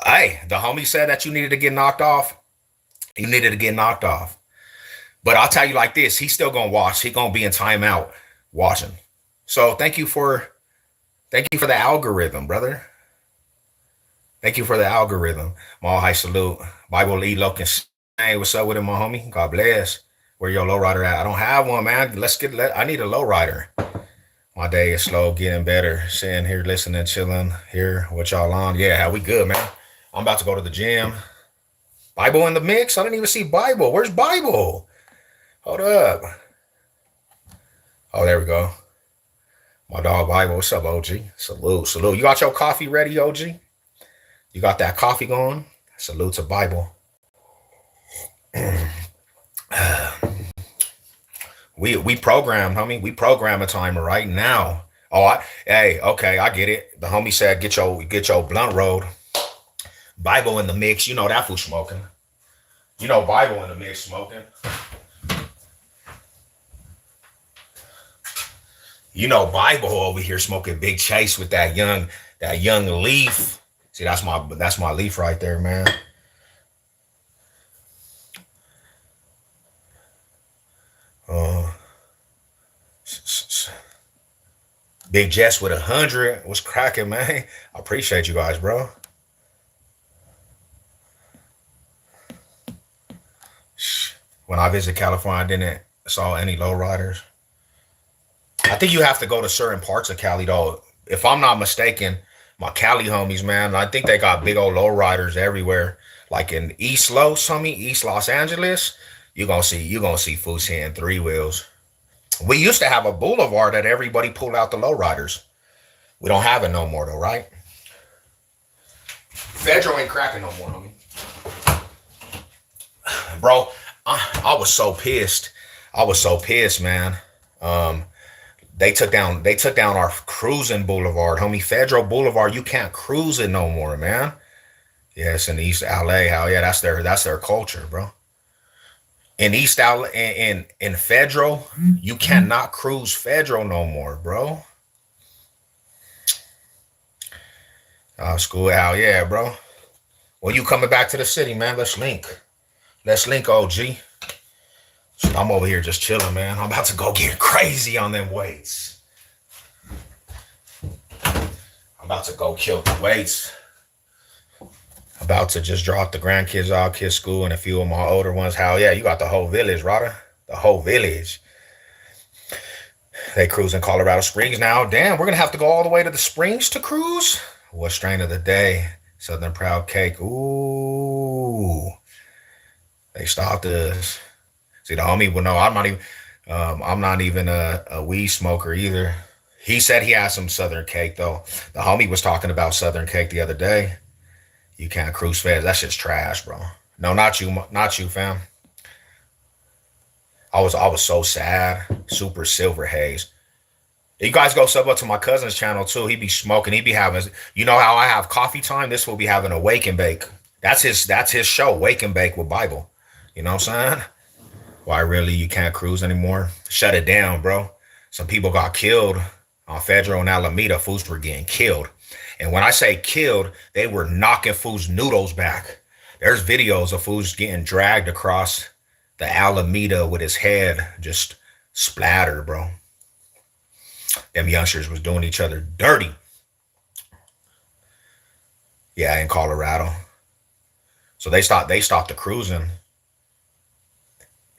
S1: hey, the homie said that you needed to get knocked off. You needed to get knocked off. But I'll tell you like this: he's still gonna watch. He's gonna be in timeout watching. So thank you for the algorithm, brother. Thank you for the algorithm. My high salute. Bible Lee Loken. Hey, what's up with him, my homie? God bless. Where your lowrider at? I don't have one, man. I need a lowrider. My day is slow, getting better. Sitting here, listening, chilling here. What y'all on? Yeah, we good, man. I'm about to go to the gym. Bible in the mix? I didn't even see Bible. Where's Bible? Hold up. Oh, there we go. My dog Bible. What's up, OG? Salute. You got your coffee ready, OG? You got that coffee going? Salute to Bible. We programmed, homie. We program a timer right now. Hey, okay, I get it. The homie said get your blunt rolled. Bible in the mix. You know that fool smoking. You know Bible in the mix smoking. You know Bible over here smoking Big Chase with that young leaf. See, that's my leaf right there, man. Big Jess with 100. What's cracking, man? I appreciate you guys, bro. When I visit California, I didn't saw any lowriders. I think you have to go to certain parts of Cali, though. If I'm not mistaken, my Cali homies, man, I think they got big old lowriders everywhere. Like in East Los Angeles, you're gonna see fools hitting three wheels. We used to have a boulevard that everybody pulled out the lowriders. We don't have it no more though, right? Federal ain't cracking no more, homie. Bro, I was so pissed. I was so pissed, man. They took down our cruising boulevard, homie. Federal Boulevard, you can't cruise it no more, man. Yes, in East LA, hell yeah, that's their culture, bro. In East LA, in Federal, you cannot cruise Federal no more, bro. School, hell yeah, bro. Well, you coming back to the city, man? Let's link. OG. I'm over here just chilling, man. I'm about to go get crazy on them weights. I'm about to go kill the weights. About to just drop the grandkids off kids school and a few of my older ones. Hell yeah, you got the whole village, Rada. The whole village. They cruise in Colorado Springs now. Damn, we're gonna have to go all the way to the Springs to cruise. What strain of the day? Southern Proud Cake. Ooh, they stopped us. See, the homie will know I'm not even a weed smoker either. He said he had some Southern Cake though. The homie was talking about Southern Cake the other day. You can't cruise fast. That shit's trash, bro. No, not you, fam. I was so sad. Super silver haze. You guys go sub up to my cousin's channel too. He be smoking. He be having. You know how I have coffee time. This will be having a wake and bake. That's his show. Wake and bake with Bible. You know what I'm saying? Why really you can't cruise anymore? Shut it down, bro. Some people got killed on Federal and Alameda. Fools were getting killed. And when I say killed, they were knocking fools' noodles back. There's videos of fools getting dragged across the Alameda with his head just splattered, bro. Them youngsters was doing each other dirty. Yeah, in Colorado. So they stopped the cruising.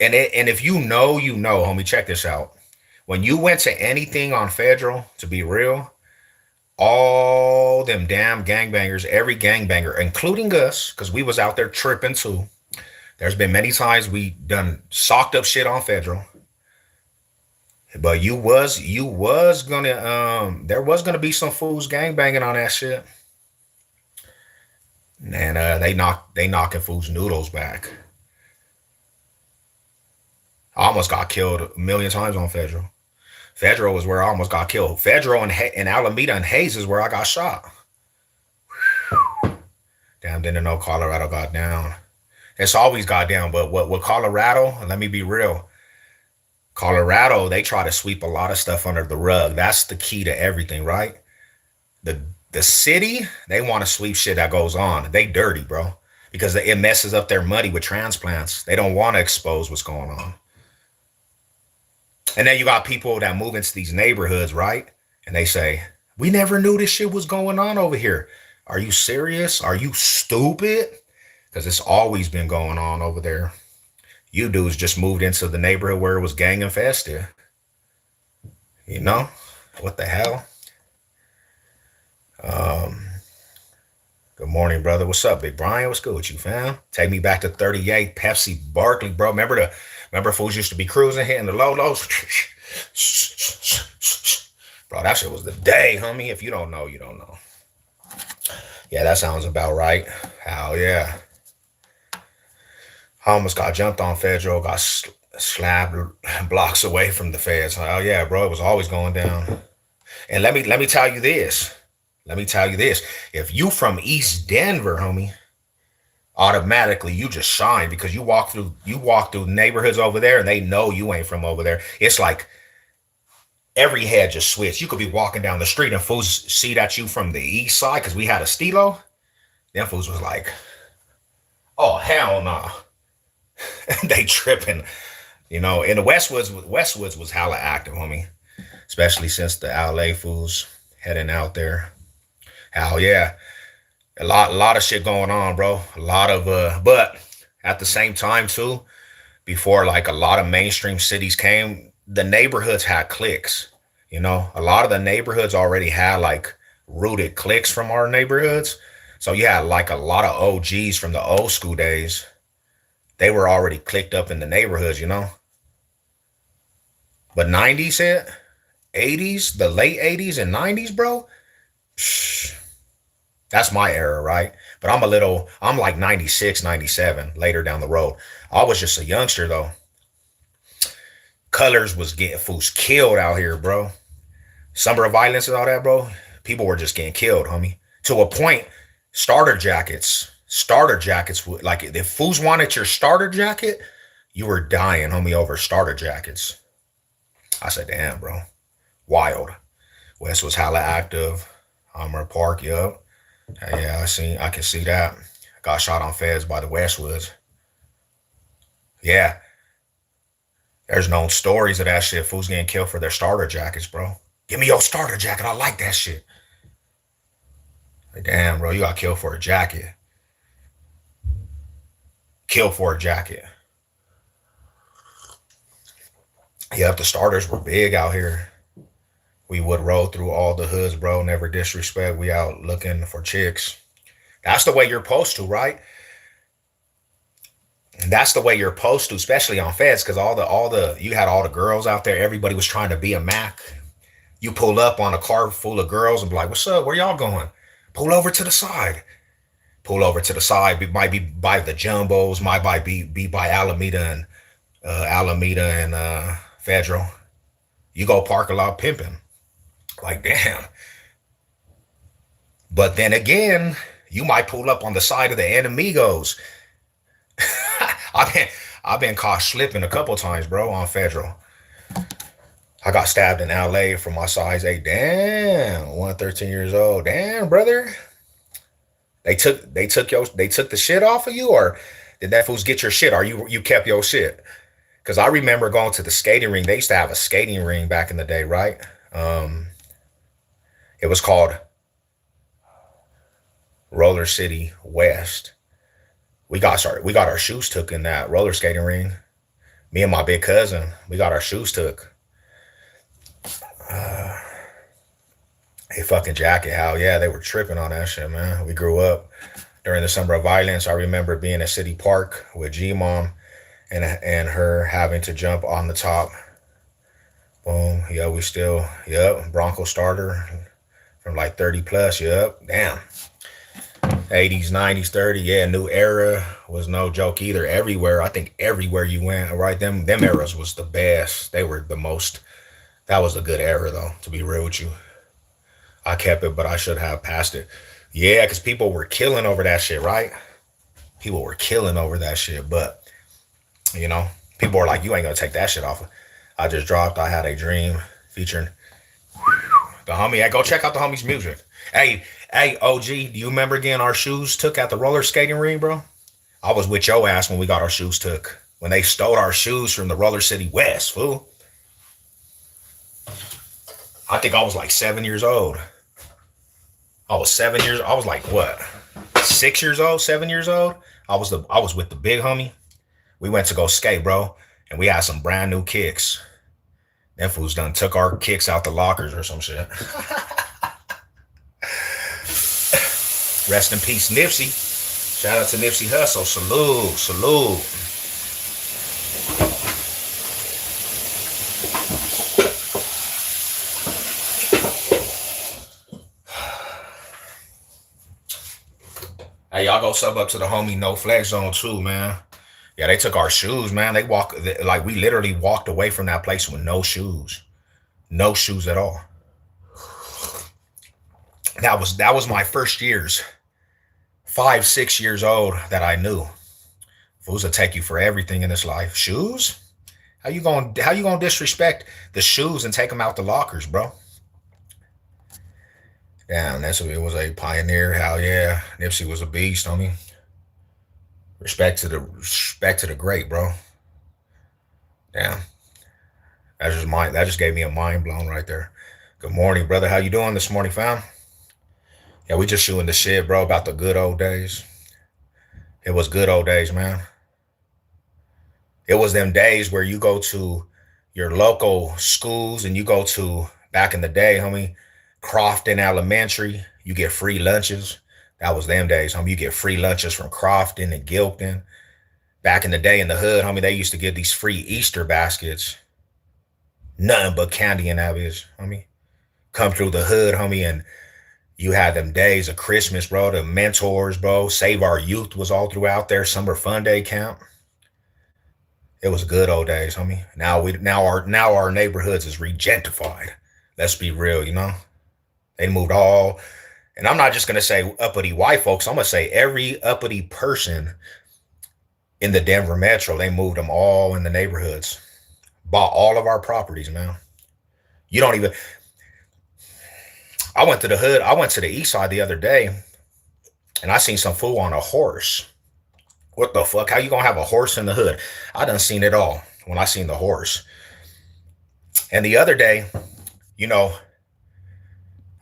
S1: And if you know, you know, homie, check this out. When you went to anything on Federal, to be real, all them damn gangbangers, every gangbanger, including us, because we was out there tripping too. There's been many times we done socked up shit on Federal. But you was gonna there was gonna be some fools gangbanging on that shit. And they knocking fools noodles back. I almost got killed a million times on Federal. Federal was where I almost got killed. Federal and Alameda and Hayes is where I got shot. Damn, didn't know Colorado got down. It's always got down, but what with Colorado, let me be real. Colorado, they try to sweep a lot of stuff under the rug. That's the key to everything, right? The the city, they want to sweep shit that goes on. They dirty, bro. Because it messes up their money with transplants. They don't want to expose what's going on. And then you got people that move into these neighborhoods, right? And they say, we never knew this shit was going on over here. Are you serious? Are you stupid? Because it's always been going on over there. You dudes just moved into the neighborhood where it was gang infested. You know? What the hell? Um, Good morning, brother. What's up, Big Brian? What's good with you, fam? Take me back to 38 Pepsi Barkley, bro. Remember fools used to be cruising, hitting the low lows? Bro, that shit was the day, homie. If you don't know, you don't know. Yeah, that sounds about right. Hell yeah. I almost got jumped on Federal, got slapped blocks away from the feds. Oh yeah, bro, it was always going down. And let me tell you this. Let me tell you this. If you from East Denver, homie, automatically you just shine because you walk through neighborhoods over there and they know you ain't from over there. It's like every head just switched. You could be walking down the street and fools see that you from the east side because we had a stilo. Them fools was like, oh hell no. Nah. They tripping. You know, in the Westwoods was hella active, homie. Especially since the LA fools heading out there. Hell yeah. A lot of shit going on, bro. A lot of but at the same time too, before like a lot of mainstream cities came, the neighborhoods had cliques. You know, a lot of the neighborhoods already had like rooted cliques from our neighborhoods. So you had like a lot of OGs from the old school days. They were already clicked up in the neighborhoods, you know. But 90s hit, 80s, the late 80s and 90s, bro. Psh, that's my era, right? But I'm like 96, 97 later down the road. I was just a youngster though. Colors was getting fools killed out here, bro. Summer of violence and all that, bro. People were just getting killed, homie. To a point, starter jackets, like if fools wanted your starter jacket, you were dying, homie, over starter jackets. I said, damn, bro. Wild. West was hella active. Hummer Park, yup. Yeah, I can see that. Got shot on feds by the Westwoods. Yeah. There's known stories of that shit. Fools getting killed for their starter jackets, bro. Give me your starter jacket. I like that shit. Like, damn, bro, you got killed for a jacket. Killed for a jacket. Yep, the starters were big out here. We would roll through all the hoods, bro. Never disrespect. We out looking for chicks. That's the way you're supposed to, right? And that's the way you're supposed to, especially on feds, because all the you had all the girls out there. Everybody was trying to be a Mac. You pull up on a car full of girls and be like, "What's up? Where y'all going?" Pull over to the side. Pull over to the side. It might be by the Jumbos. Might be by Alameda and Federal. You go park a lot pimping. Like damn. But then again, you might pull up on the side of the Enemigos. I've been I've been caught slipping a couple times, bro, on Federal. I got stabbed in LA for my size 8. Damn, 113 years old. Damn, brother. They took the shit off of you, or did that fools get your shit? Or you kept your shit? Because I remember going to the skating ring. They used to have a skating ring back in the day, right? Um, it was called Roller City West. We got our shoes took in that roller skating ring. Me and my big cousin, we got our shoes took. Uh, a fucking jacket, hell yeah, they were tripping on that shit, man. We grew up during the summer of violence. I remember being at City Park with G Mom and her having to jump on the top. Boom. Yeah, we still, yep, Bronco starter from like 30 plus. Yep. Damn. 80s, 90s, 30. Yeah, new era was no joke either. Everywhere. I think everywhere you went, right? Them eras was the best. They were the most. That was a good era though, to be real with you. I kept it, but I should have passed it. Yeah, because people were killing over that shit, right? People were killing over that shit. But, you know, people were like, you ain't gonna take that shit off. I just dropped I Had a Dream featuring the homie. Hey, go check out the homie's music. Hey, OG, do you remember getting our shoes took at the roller skating ring, bro? I was with your ass when we got our shoes took. When they stole our shoes from the Roller City West, fool. I think I was like 7 years old. I was like what? 6 years old, 7 years old? I was with the big homie. We went to go skate, bro, and we had some brand new kicks. Them fools done took our kicks out the lockers or some shit. Rest in peace, Nipsey. Shout out to Nipsey Hussle. Salute, salute. Hey, y'all go sub up to the homie No Flex Zone too, man. Yeah, they took our shoes, man. Like we literally walked away from that place with no shoes at all. That was my first years, 5, 6 years old that I knew. Fools will take you for everything in this life. Shoes? How you gonna disrespect the shoes and take them out the lockers, bro? Damn, it was a pioneer. Hell yeah, Nipsey was a beast, homie. Respect to the great, bro. Damn, that just gave me a mind blown right there. Good morning, brother. How you doing this morning, fam? Yeah, we just shooting the shit, bro, about the good old days. It was good old days, man. It was them days where you go to your local schools and you go to back in the day, homie, Crofton Elementary. You get free lunches. That was them days, homie. You get free lunches from Crofton and Gilpin. Back in the day in the hood, homie, they used to give these free Easter baskets. Nothing but candy and that bitch, homie. Come through the hood, homie, and you had them days of Christmas, bro. The mentors, bro. Save Our Youth was all throughout there. Summer Fun Day camp. It was good old days, homie. Now our neighborhoods is regentified. Let's be real, you know. They moved all, and I'm not just gonna say uppity white folks. I'm gonna say every uppity person in the Denver metro. They moved them all in the neighborhoods. Bought all of our properties, man. You don't even. I went to the hood. I went to the east side the other day, and I seen some fool on a horse. What the fuck? How you gonna have a horse in the hood? I done seen it all when I seen the horse. And the other day, you know,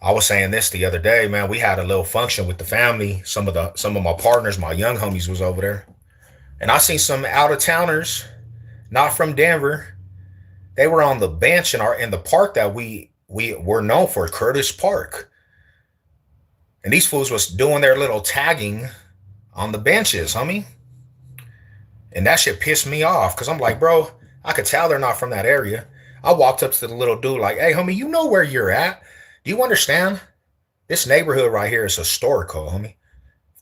S1: I was saying this the other day, man. We had a little function with the family. Some of my partners, my young homies, was over there, and I seen some out of towners, not from Denver. They were on the bench in the park that we're known for Curtis Park. And these fools was doing their little tagging on the benches, homie. And that shit pissed me off because I'm like, bro, I could tell they're not from that area. I walked up to the little dude like, hey, homie, you know where you're at? Do you understand? This neighborhood right here is historical, homie.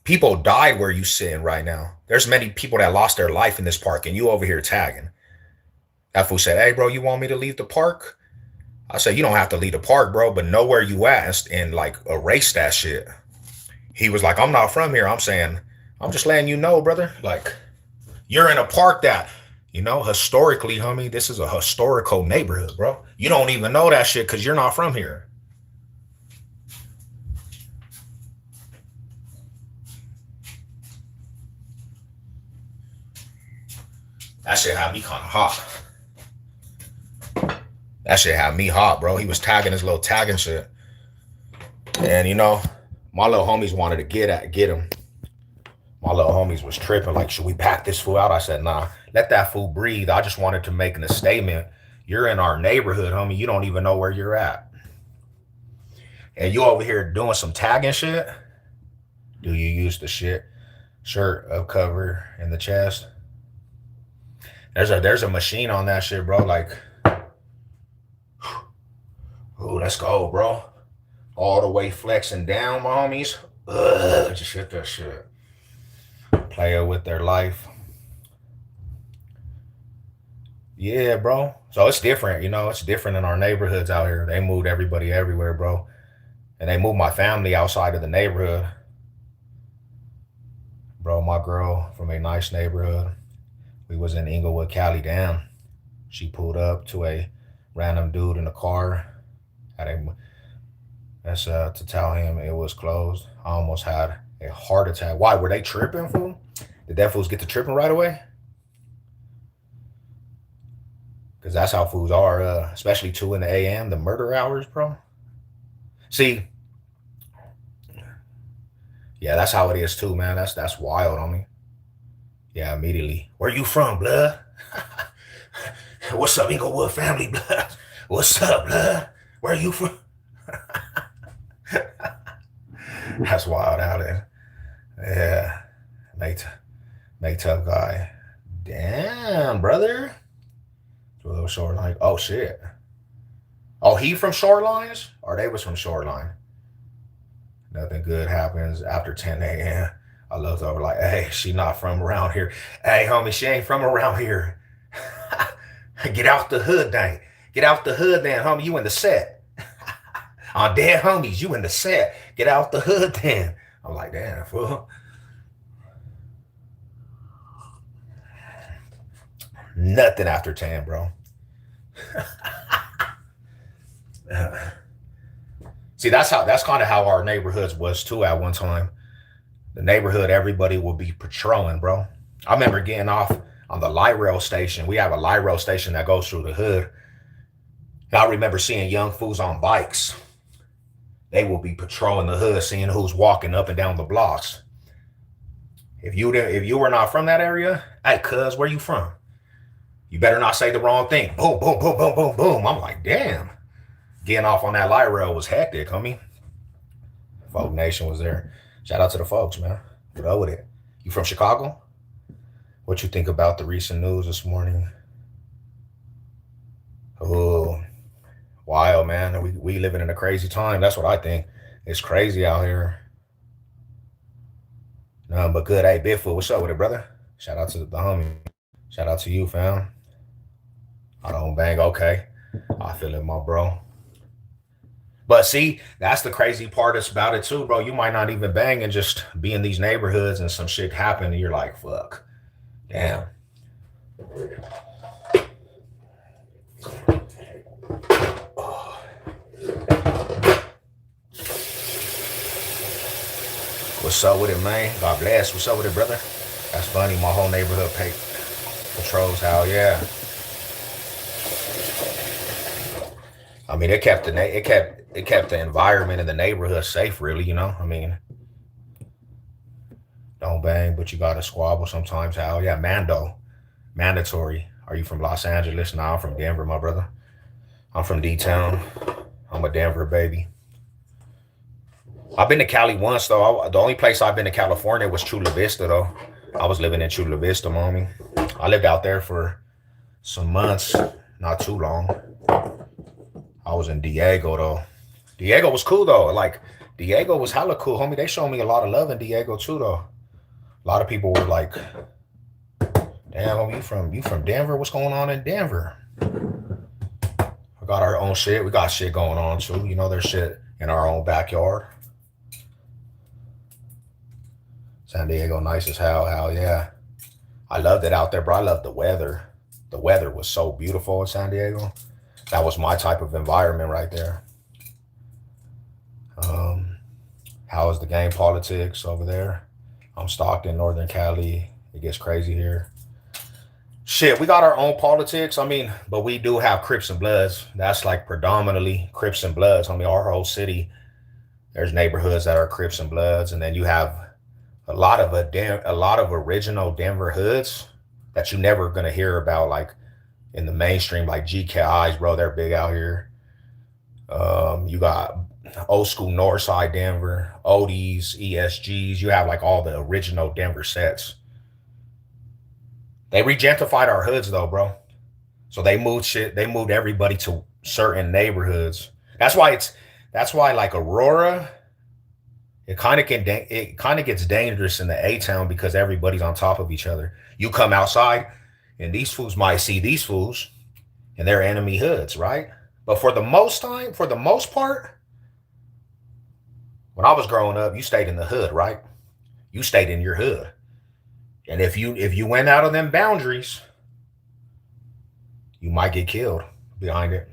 S1: People died where you sitting right now. There's many people that lost their life in this park, and you over here tagging. That fool said, hey, bro, you want me to leave the park? I said, you don't have to leave the park, bro, but know where you at and like erase that shit. He was like, I'm not from here. I'm saying, I'm just letting you know, brother. Like, you're in a park that, you know, historically, homie, this is a historical neighborhood, bro. You don't even know that shit because you're not from here. That shit had me kind of hot. That shit had me hot, bro. He was tagging his little tagging shit. And, you know, my little homies wanted to get him. My little homies was tripping, like, should we pack this fool out? I said, nah, let that fool breathe. I just wanted to make a statement. You're in our neighborhood, homie. You don't even know where you're at. And you over here doing some tagging shit? Do you use the shit? Shirt up cover in the chest? There's a machine on that shit, bro. Like, ooh, let's go, bro. All the way flexing down, my homies. Just hit that shit. Player with their life. Yeah, bro. So it's different, you know. It's different in our neighborhoods out here. They moved everybody everywhere, bro. And they moved my family outside of the neighborhood. Bro, my girl from a nice neighborhood. We was in Inglewood, Cali. Damn. She pulled up to a random dude in a car. That's to tell him it was closed. I almost had a heart attack. Why? Were they tripping, fool? Did that fools get to tripping right away? Because that's how fools are, especially 2 in the a.m., the murder hours, bro. See, yeah, that's how it is too, man. That's wild on me. Yeah, immediately. Where you from, blood? What's up, Inglewood family, blood? What's up, blood? Where you from? That's wild out there. Yeah. Make tough guy. Damn, brother. A little shoreline. Oh, shit. Oh, he from Shorelines? Or they was from Shoreline? Nothing good happens after 10 a.m. I looked over like, hey, she not from around here. Hey, homie, she ain't from around here. Get out the hood, dang. Get out the hood, then, homie. You in the set. On dead homies, you in the set. Get out the hood, then. I'm like, damn, fool. Nothing after 10, bro. See, that's kind of how our neighborhoods was too at one time. The neighborhood, everybody will be patrolling, bro. I remember getting off on the light rail station. We have a light rail station that goes through the hood. And I remember seeing young fools on bikes. They will be patrolling the hood, seeing who's walking up and down the blocks. If you were not from that area, hey, cuz, where you from? You better not say the wrong thing. Boom, boom, boom, boom, boom, boom. I'm like, damn. Getting off on that light rail was hectic, homie. Folk Nation was there. Shout out to the folks, man. Get up with it. You from Chicago? What you think about the recent news this morning? Oh, wild, man. We living in a crazy time. That's what I think. It's crazy out here. Nothing but good. Hey, Bigfoot, what's up with it, brother? Shout out to the homie. Shout out to you, fam. I don't bang. Okay. I feel it, my bro. But see, that's the crazy part about it too, bro. You might not even bang and just be in these neighborhoods and some shit happen and you're like, fuck. Damn. What's up with it, man? God bless. What's up with it, brother? That's funny. My whole neighborhood patrols. How? Yeah. I mean, it kept the environment in the neighborhood safe, really. You know, I mean, don't bang, but you gotta squabble sometimes. How? Yeah, mandatory. Are you from Los Angeles? No, I'm from Denver, my brother. I'm from D-Town. I'm I'm a Denver baby. I've been to Cali once though. The only place I've been to California was Chula Vista though. I was living in Chula Vista, mommy. I lived out there for some months, not too long. I was in Diego though. Diego was cool though. Like Diego was hella cool, homie. They showed me a lot of love in Diego too though. A lot of people were like, damn, homie, you from Denver? What's going on in Denver? We got our own shit. We got shit going on too. You know, there's shit in our own backyard. San Diego, nice as hell yeah. I loved it out there, bro. I loved the weather. The weather was so beautiful in San Diego. That was my type of environment right there. How is the game politics over there? I'm Stockton, Northern Cali. It gets crazy here. Shit, we got our own politics. I mean, but we do have Crips and Bloods. That's like predominantly Crips and Bloods. I mean, our whole city, there's neighborhoods that are Crips and Bloods, and then you have a lot of original Denver hoods that you're never gonna hear about, like in the mainstream, like GKIs, bro. They're big out here. You got old school Northside Denver, Odies, ESGs. You have like all the original Denver sets. They re-gentrified our hoods though, bro. So they moved shit. They moved everybody to certain neighborhoods. That's why like Aurora, it kind of gets dangerous in the A-town because everybody's on top of each other. You come outside and these fools might see these fools and they're enemy hoods, right? But for the most part, when I was growing up, you stayed in the hood, right? You stayed in your hood. And if you went out of them boundaries, you might get killed behind it.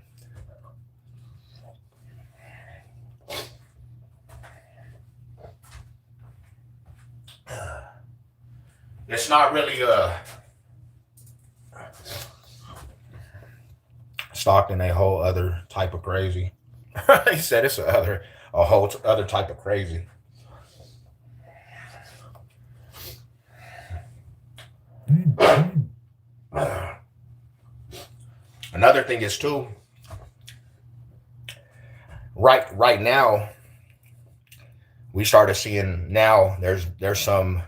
S1: It's not really Stockton, a whole other type of crazy. He said it's a whole other type of crazy. Another thing is too, right now, we started seeing now there's some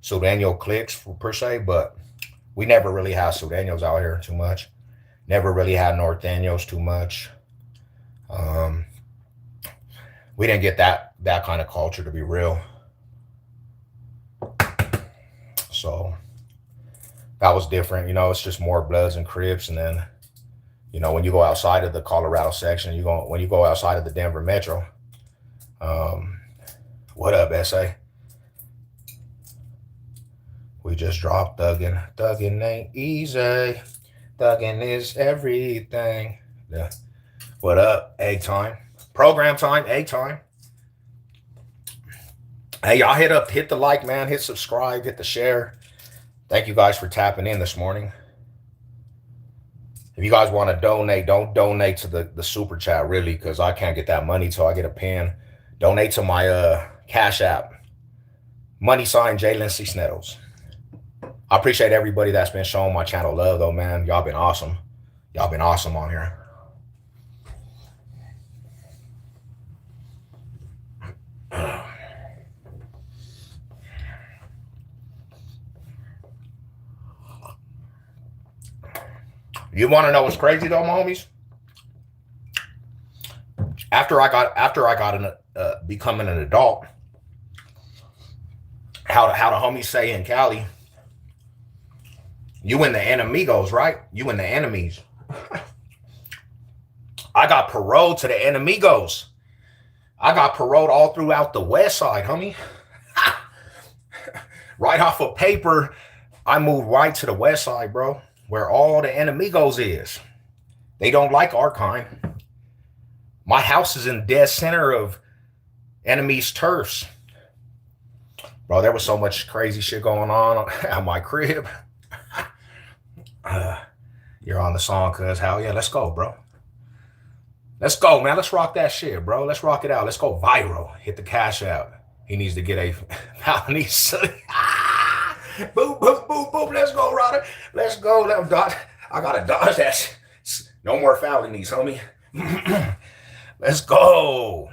S1: Sudaño cliques per se, but we never really had Sudaños out here too much. Never really had Norteños too much. We didn't get that kind of culture, to be real. So that was different. You know, it's just more Bloods and Crips. And then, you know, when you go outside of the Colorado section, when you go outside of the Denver metro, what up, SA? We just dropped thuggin'. Thuggin' ain't easy. Thuggin' is everything. Yeah. What up? Egg time. Program time. Egg time. Hey, y'all hit the like, man. Hit subscribe. Hit the share. Thank you guys for tapping in this morning. If you guys want to donate, don't donate to the super chat, really, because I can't get that money till I get a pin. Donate to my Cash App. Money sign Jalen Cisneros. I appreciate everybody that's been showing my channel love, though, man. Y'all been awesome. Y'all been awesome on here. You want to know what's crazy though, my homies? After I got becoming an adult, how the homies say in Cali, you in the enemigos, right? You in the enemies. I got paroled to the enemigos. I got paroled all throughout the west side, homie. Right off of paper, I moved right to the west side, bro, where all the enemigos is. They don't like our kind. My house is in the dead center of enemies' turfs. Bro, there was so much crazy shit going on at my crib. You're on the song, cuz. Hell yeah, let's go, bro. Let's go, man. Let's rock that shit, bro. Let's rock it out. Let's go viral. Hit the Cash App. He needs to get a boom, boom, boom, boom. Let's go, Ryder. Let's go. Let him dodge. I gotta dodge that. No more fouling these, homie. Let's go.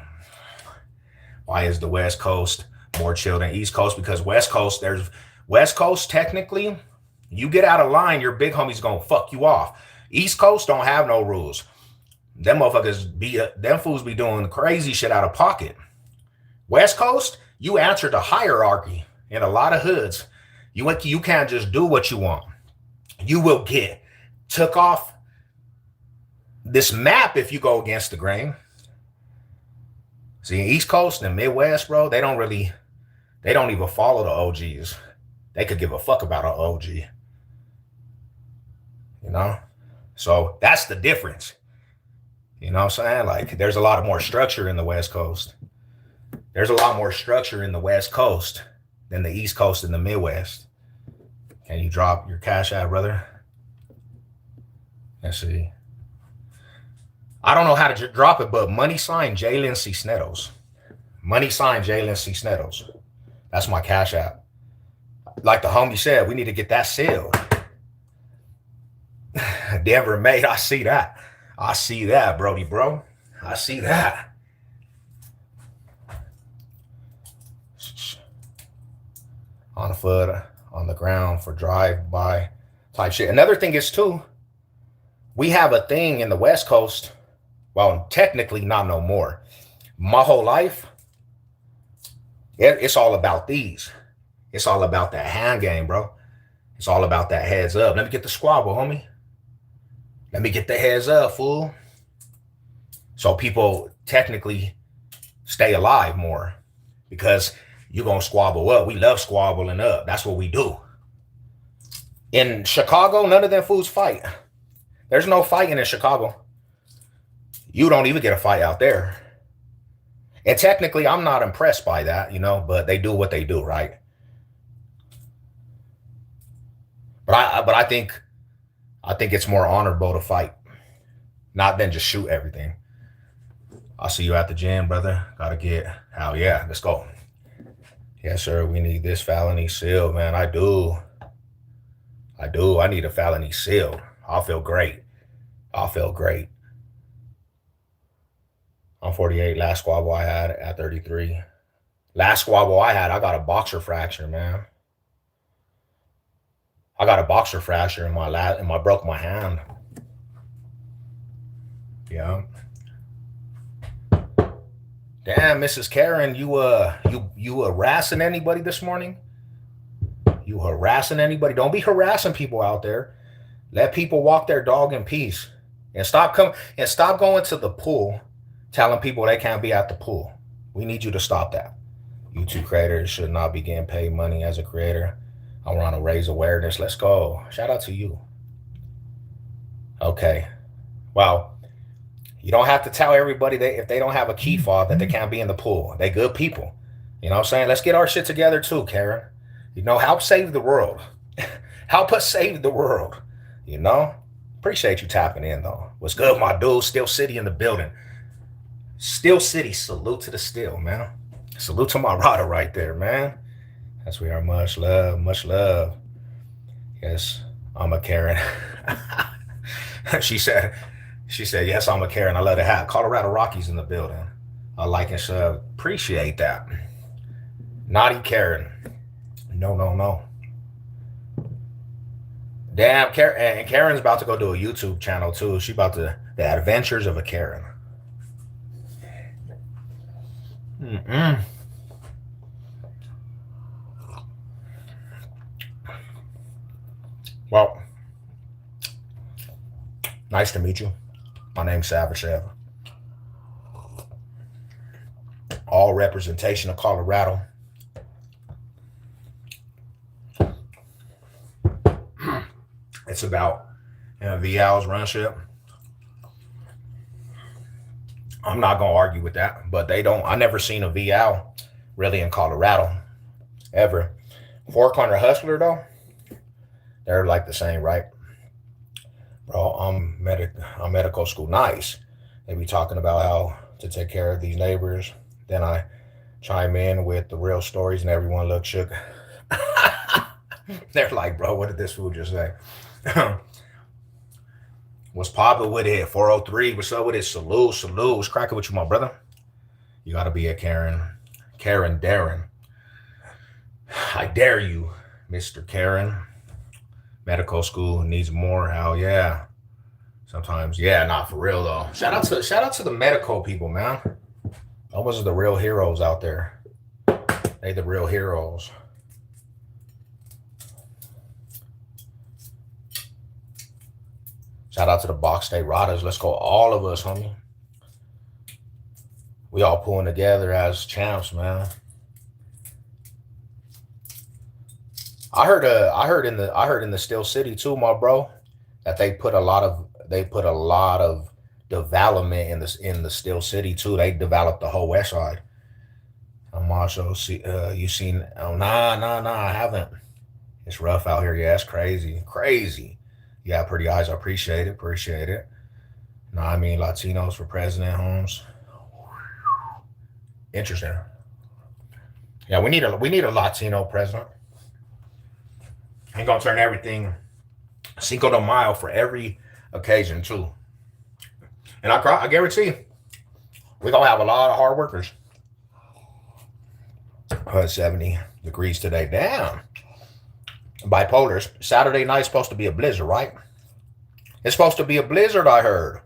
S1: Why is the West Coast more chill than East Coast? Because West Coast, technically, you get out of line, your big homie's gonna fuck you off. East Coast don't have no rules. Them motherfuckers them fools be doing crazy shit out of pocket. West Coast, you answer the hierarchy in a lot of hoods. You can't just do what you want. You will get took off this map if you go against the grain. See, East Coast and Midwest, bro, they don't even follow the OGs. They could give a fuck about an OG. You know? So that's the difference. You know what I'm saying? Like, there's a lot more structure in the West Coast. There's a lot more structure in the West Coast than the East Coast and the Midwest. Can you drop your cash out, brother? Let's see. I don't know how to drop it, but money sign Jalen Cisneros. Money sign Jalen Cisneros. That's my cash app. Like the homie said, we need to get that sealed. Denver made, I see that. I see that, Brody, bro. I see that. On foot, on the ground for drive-by type shit. Another thing is, too, we have a thing in the West Coast. Well, technically not no more. My whole life, it's all about these. It's all about that hand game, bro. It's all about that heads up. Let me get the squabble, homie. Let me get the heads up, fool. So people technically stay alive more because you're going to squabble up. We love squabbling up. That's what we do. In Chicago, none of them fools fight. There's no fighting in Chicago. You don't even get a fight out there. And technically, I'm not impressed by that, you know, but they do what they do, right? But I think it's more honorable to fight, not than just shoot everything. I'll see you at the gym, brother. Gotta get, hell yeah, let's go. Yes, sir, we need this felony sealed, man. I do. I need a felony sealed. I'll feel great. I'm 48. Last squabble I had at 33. Last squabble I had, I got a boxer fracture, man. I got a boxer fracture in I broke my hand. Yeah. Damn, Mrs. Karen, you harassing anybody this morning? You harassing anybody? Don't be harassing people out there. Let people walk their dog in peace. And stop going to the pool telling people they can't be at the pool. We need you to stop that. YouTube creators should not be getting paid money as a creator. I want to raise awareness. Let's go. Shout out to you. Okay. Well, you don't have to tell everybody that if they don't have a key fob that they can't be in the pool. They good people. You know what I'm saying? Let's get our shit together too, Karen. You know, help save the world. Help us save the world. You know? Appreciate you tapping in, though. What's good, my dude? Steel City in the building. Steel City, salute to the steel, man. Salute to my rider right there, man. As we are, much love, much love. Yes, I'm a Karen. She said, yes, I'm a Karen. I love the hat. Colorado Rockies in the building. I like and sub. Appreciate that. Naughty Karen. No. Damn, Karen. And Karen's about to go do a YouTube channel, too. She about to, the adventures of a Karen. Well, nice to meet you. My name's Savage Ev. All representation of Colorado. It's about VL's runship. I'm not going to argue with that, but I never seen a VL really in Colorado, ever. Four Corner Hustler, though, they're like the same, right? Bro, I'm medical school. Nice. They be talking about how to take care of these neighbors. Then I chime in with the real stories and everyone looks shook. They're like, bro, what did this fool just say? What's poppin' with it? 403. What's up with it? Salute, salute. What's cracking with you, my brother? You gotta be a Karen. Karen Darren. I dare you, Mr. Karen. Medical school needs more. Hell yeah. Sometimes, yeah, not for real though. Shout out to the medical people, man. Those are the real heroes out there. They the real heroes. Shout out to the Box State Riders. Let's go, all of us, homie. We all pulling together as champs, man. I heard in the Steel City too, my bro, that they put a lot of development in the Steel City too. They developed the whole West Side. I'm also you seen? Oh, nah, I haven't. It's rough out here. Yeah, it's crazy. Yeah, pretty eyes. I appreciate it. No, I mean Latinos for president, Holmes. Interesting. Yeah, we need a Latino president. He's gonna turn everything Cinco de Mayo for every occasion too. And I guarantee we're gonna have a lot of hard workers. 70 degrees today. Damn. Bipolar. Saturday night's supposed to be a blizzard, right? It's supposed to be a blizzard, I heard.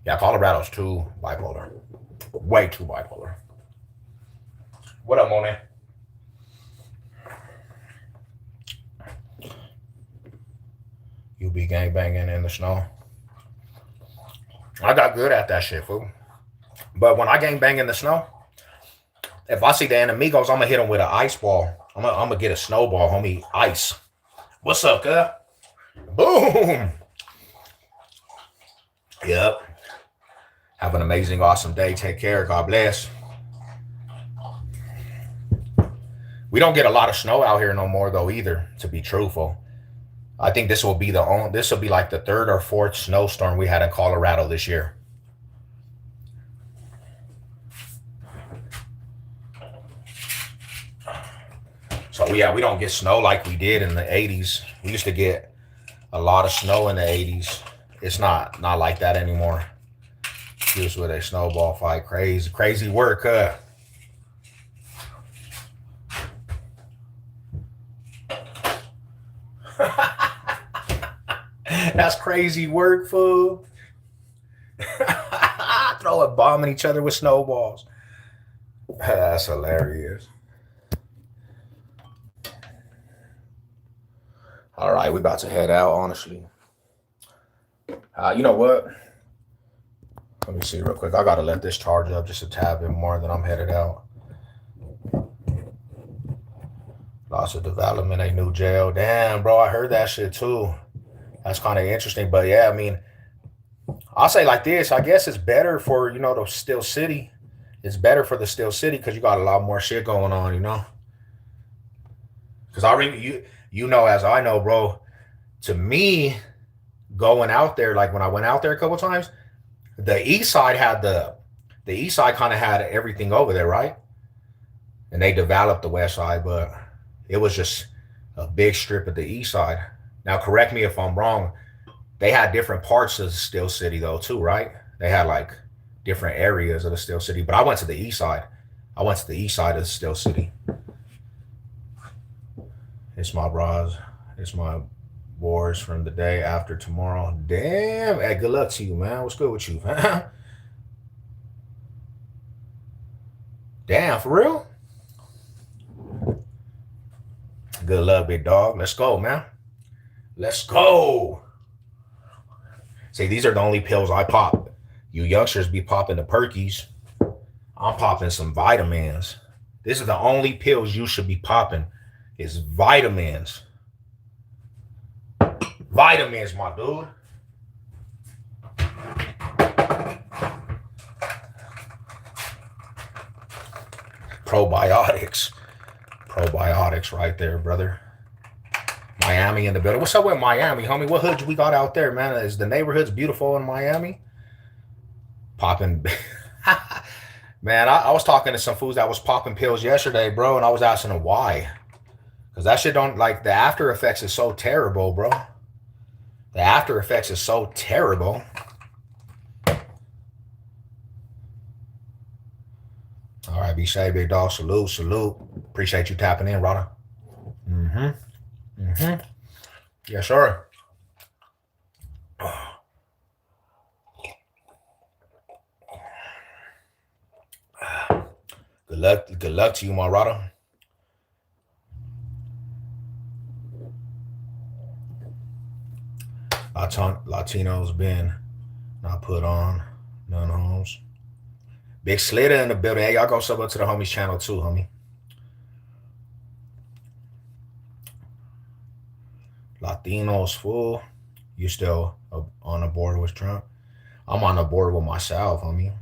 S1: Yeah, Colorado's too bipolar. Way too bipolar. What up, Monet? You be gangbanging in the snow. I got good at that shit, fool. But when I gangbang in the snow, if I see the enemigos, I'm gonna hit them with an ice ball. I'm gonna get a snowball, homie. Ice. What's up, girl? Boom. Yep. Have an amazing, awesome day. Take care. God bless. We don't get a lot of snow out here no more, though, either, to be truthful. I think this will be like the third or fourth snowstorm we had in Colorado this year. So yeah, we don't get snow like we did in the 80s. We used to get a lot of snow in the 80s. It's not like that anymore. Just with a snowball fight. Crazy work, huh? That's crazy work, fool. Throwing bombing each other with snowballs. That's hilarious. All right, we about to head out, honestly. You know what? Let me see real quick. I got to let this charge up just a tad bit more, than I'm headed out. Lots of development, a new jail. Damn, bro, I heard that shit too. That's kind of interesting. But yeah, I mean, I'll say like this. I guess it's better for, the Steel City. It's better for the Steel City because you got a lot more shit going on, Because as I know, bro, to me, going out there, like when I went out there a couple times, the east side kind of had everything over there, right? And they developed the west side, but it was just a big strip of the east side. Now, correct me if I'm wrong. They had different parts of the Steel City, though, too, right? They had like different areas of the Steel City. But I went to the east side. I went to the east side of the Steel City. It's my bras. It's my wars from the day after tomorrow. Damn. Hey, good luck to you, man. What's good with you, man? Damn, for real? Good luck, big dog. Let's go, man. Let's go. See, these are the only pills I pop. You youngsters be popping the Perkies. I'm popping some vitamins. This is the only pills you should be popping is vitamins. Vitamins, my dude. Probiotics. Probiotics right there, brother. Miami in the building. What's up with Miami, homie? What hoods we got out there, man? Is the neighborhoods beautiful in Miami? Popping. Man, I was talking to some fools that was popping pills yesterday, bro, and I was asking them why. Because that shit don't, like, the after effects is so terrible, bro. The after effects is so terrible. All right, be safe, big dog. Salute, salute. Appreciate you tapping in, Rada. Yes, sir. Good luck to you, my Rada. Latinos been not put on none homes. Big Slitter in the building. Hey, y'all go sub up to the homies channel too, homie. Latinos full. You still on the board with Trump? I'm on the board with myself, homie.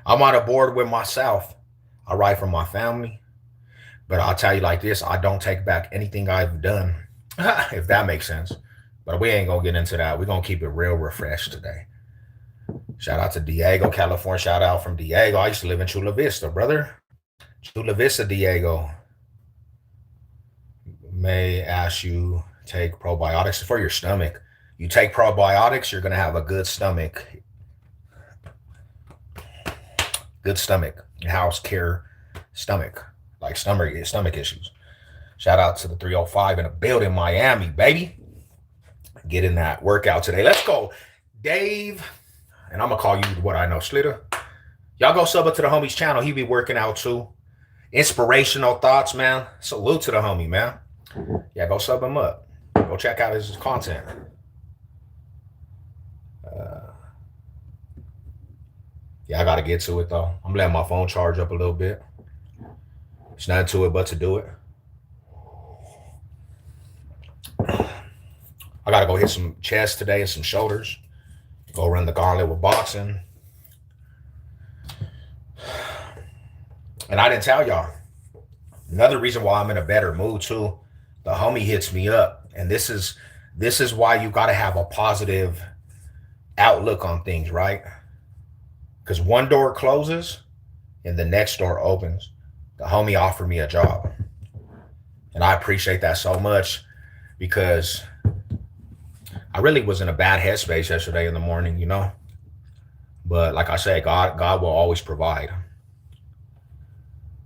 S1: I'm on the board with myself. I write for my family. But I'll tell you like this, I don't take back anything I've done, if that makes sense. But we ain't going to get into that. We're going to keep it real refreshed today. Shout out to Diego, California. Shout out from Diego. I used to live in Chula Vista, brother. Chula Vista, Diego. May ask you take probiotics for your stomach. You take probiotics, you're going to have a good stomach. Good stomach. House care stomach. Like stomach issues. Shout out to the 305 in the building, Miami, baby. Get in that workout today. Let's go, Dave. And I'm going to call you what I know, Slitter. Y'all go sub up to the homie's channel. He be working out too. Inspirational thoughts, man. Salute to the homie, man. Yeah, go sub him up. Go check out his content. Yeah, I got to get to it, though. I'm letting my phone charge up a little bit. It's nothing to it but to do it. I got to go hit some chest today and some shoulders. Go run the gauntlet with boxing. And I didn't tell y'all. Another reason why I'm in a better mood, too. The homie hits me up. And this is why you got to have a positive outlook on things, right? Because one door closes and the next door opens. The homie offered me a job. And I appreciate that so much because I really was in a bad headspace yesterday in the morning, you know. But like I said, God will always provide.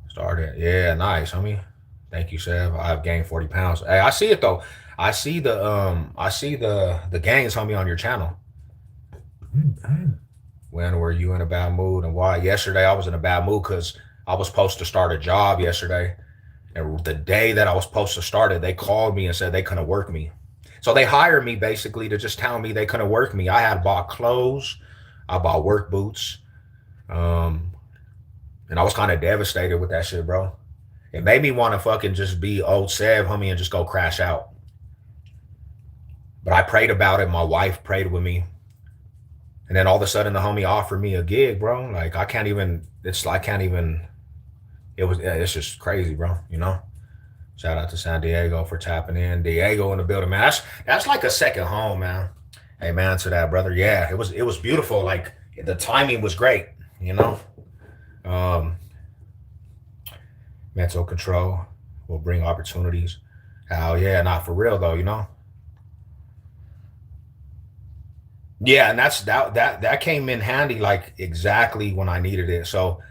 S1: Started. Yeah, nice, homie. Thank you, Sev. I've gained 40 pounds. Hey, I see it though. I see the gains, homie, on your channel. When were you in a bad mood and why? Yesterday I was in a bad mood because I was supposed to start a job yesterday. And the day that I was supposed to start it, they called me and said they couldn't work me. So they hired me basically to just tell me they couldn't work me. I had bought clothes. I bought work boots. And I was kind of devastated with that shit, bro. It made me want to fucking just be old Sev, homie, and just go crash out. But I prayed about it. My wife prayed with me. And then all of a sudden the homie offered me a gig, bro. Like it's just crazy, bro, you know? Shout out to San Diego for tapping in. Diego in the building, man. That's like a second home, man. Hey, man, to that, brother. Yeah, it was beautiful. Like the timing was great, you know? Mental control will bring opportunities. Hell yeah, not for real though, you know? Yeah, and that came in handy like exactly when I needed it. So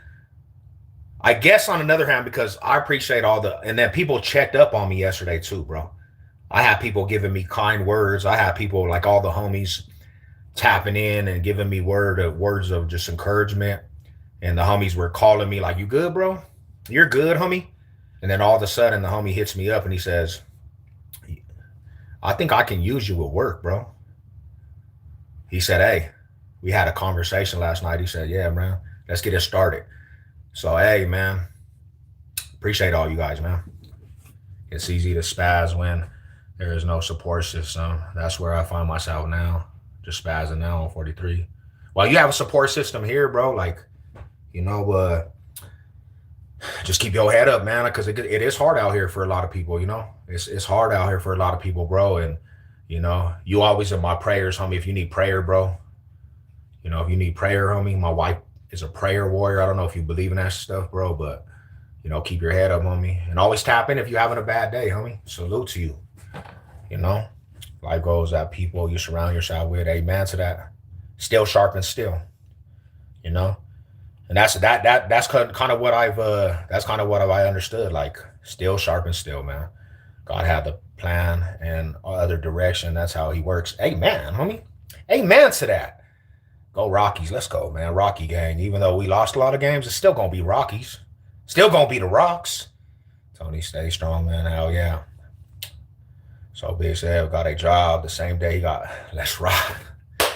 S1: I guess on another hand, because I appreciate and then people checked up on me yesterday too, bro. I had people giving me kind words. I had people like all the homies tapping in and giving me words of just encouragement. And the homies were calling me like, you good, bro? You're good, homie? And then all of a sudden the homie hits me up and he says, I think I can use you at work, bro. He said, hey, we had a conversation last night. He said, yeah, man, let's get it started. So, hey, man, appreciate all you guys, man. It's easy to spaz when there is no support system. That's where I find myself now, just spazzing now on 43. Well, you have a support system here, bro. Like, you know, just keep your head up, man, because it is hard out here for a lot of people, you know. It's hard out here for a lot of people, bro. And, you know, you always in my prayers, homie. If you need prayer, bro, you know, if you need prayer, homie, my wife is a prayer warrior. I don't know if you believe in that stuff, bro, but you know, keep your head up, homie, and always tap in if you're having a bad day, homie. Salute to you. You know, life goes that people you surround yourself with. Amen to that. Still sharp and still. You know, and that's kind of what I understood. Like still sharp and still, man. God had the plan and other direction. That's how He works. Amen, homie. Amen to that. Go Rockies. Let's go, man. Rocky gang. Even though we lost a lot of games, it's still gonna be Rockies. Still gonna be the Rocks. Tony, stay strong, man. Hell yeah. So Big Seb got a job the same day he got. Let's rock.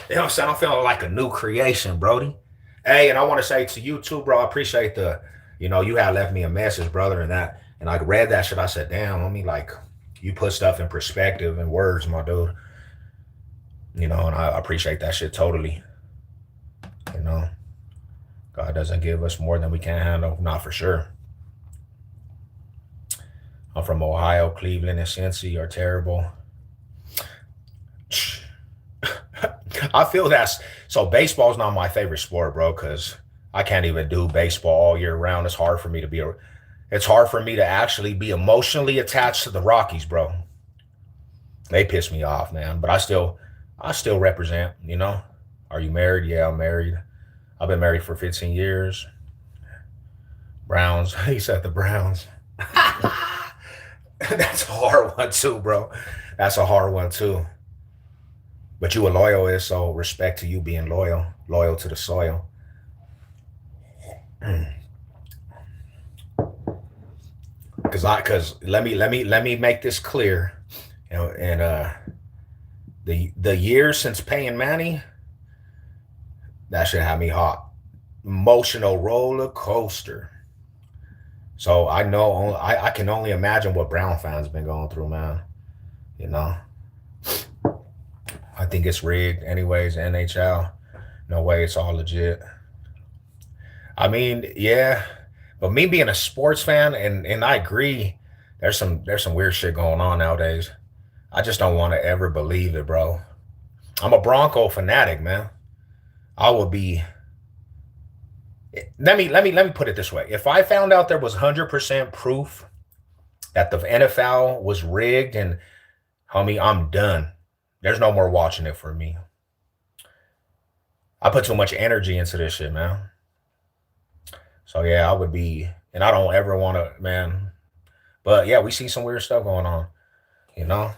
S1: You know what I'm saying? I'm feeling like a new creation, Brody. Hey, and I want to say to you too, bro. I appreciate you had left me a message, brother, and I read that shit. I said, damn, I mean, like, you put stuff in perspective and words, my dude. You know, and I appreciate that shit totally. You know, God doesn't give us more than we can handle, not for sure. I'm from Ohio. Cleveland and Cincy are terrible. I feel so baseball's not my favorite sport, bro, because I can't even do baseball all year round. It's hard for me to actually be emotionally attached to the Rockies, bro. They piss me off, man. But I still represent, you know. Are you married? Yeah, I'm married. I've been married for 15 years. Browns. He said the Browns. That's a hard one too, bro. That's a hard one too. But you a loyalist, so respect to you being loyal to the soil. Because let me make this clear. You know, and the years since paying Manny, that should have me hot. Emotional roller coaster. So I know I can only imagine what Brown fans been going through, man. You know, I think it's rigged, anyways. NHL, no way, it's all legit. I mean, yeah, but me being a sports fan, and I agree, there's some weird shit going on nowadays. I just don't want to ever believe it, bro. I'm a Bronco fanatic, man. I would be. Let me put it this way. If I found out there was 100% proof that the NFL was rigged, and homie, I'm done. There's no more watching it for me. I put too much energy into this shit, man. So yeah, I would be, and I don't ever want to, man. But yeah, we see some weird stuff going on, you know.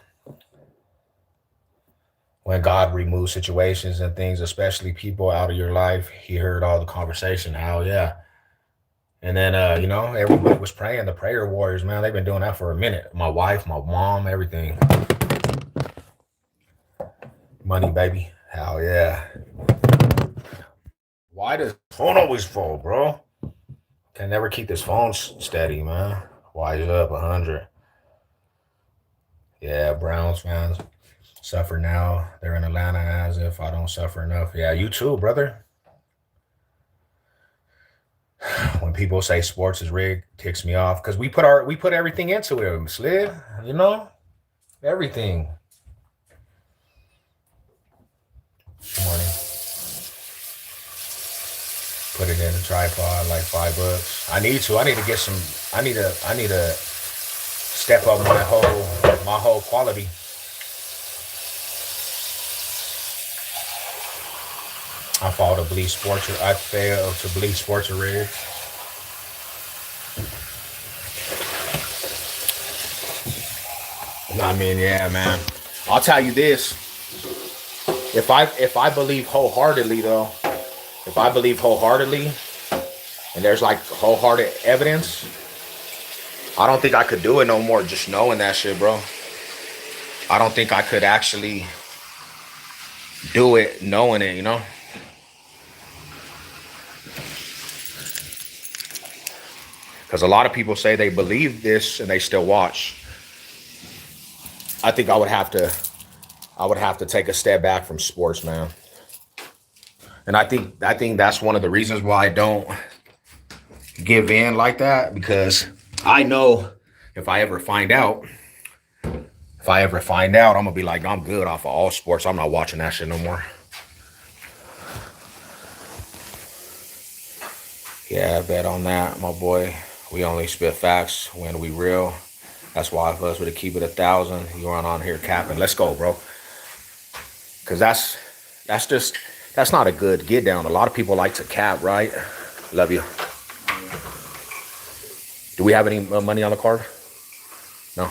S1: When God removes situations and things, especially people out of your life, He heard all the conversation. Hell yeah. And then, everybody was praying. The prayer warriors, man, they've been doing that for a minute. My wife, my mom, everything. Money, baby. Hell yeah. Why does phone always fall, bro? Can never keep this phone steady, man. Wise up 100. Yeah, Browns fans suffer now. They're in Atlanta as if I don't suffer enough. Yeah, you too, brother. When people say sports is rigged, it ticks me off because we put everything into it, Slid. You know, everything. Good morning. Put it in a tripod, like $5. I need to get some. I need to step up my whole quality. I failed to believe sports are rigged. I mean, yeah, man. I'll tell you this. If I believe wholeheartedly, though, and there's like wholehearted evidence, I don't think I could do it no more just knowing that shit, bro. I don't think I could actually do it knowing it, you know? Because a lot of people say they believe this and they still watch. I think I would have to take a step back from sports, man. And I think that's one of the reasons why I don't give in like that, because I know if I ever find out, I'm gonna be like, I'm good off of all sports. I'm not watching that shit no more. Yeah, I bet on that, my boy. We only spit facts when we real. That's why if us were to keep it 1,000, you aren't on here capping. Let's go, bro. Cause that's not a good get down. A lot of people like to cap, right? Love you. Do we have any money on the card? No.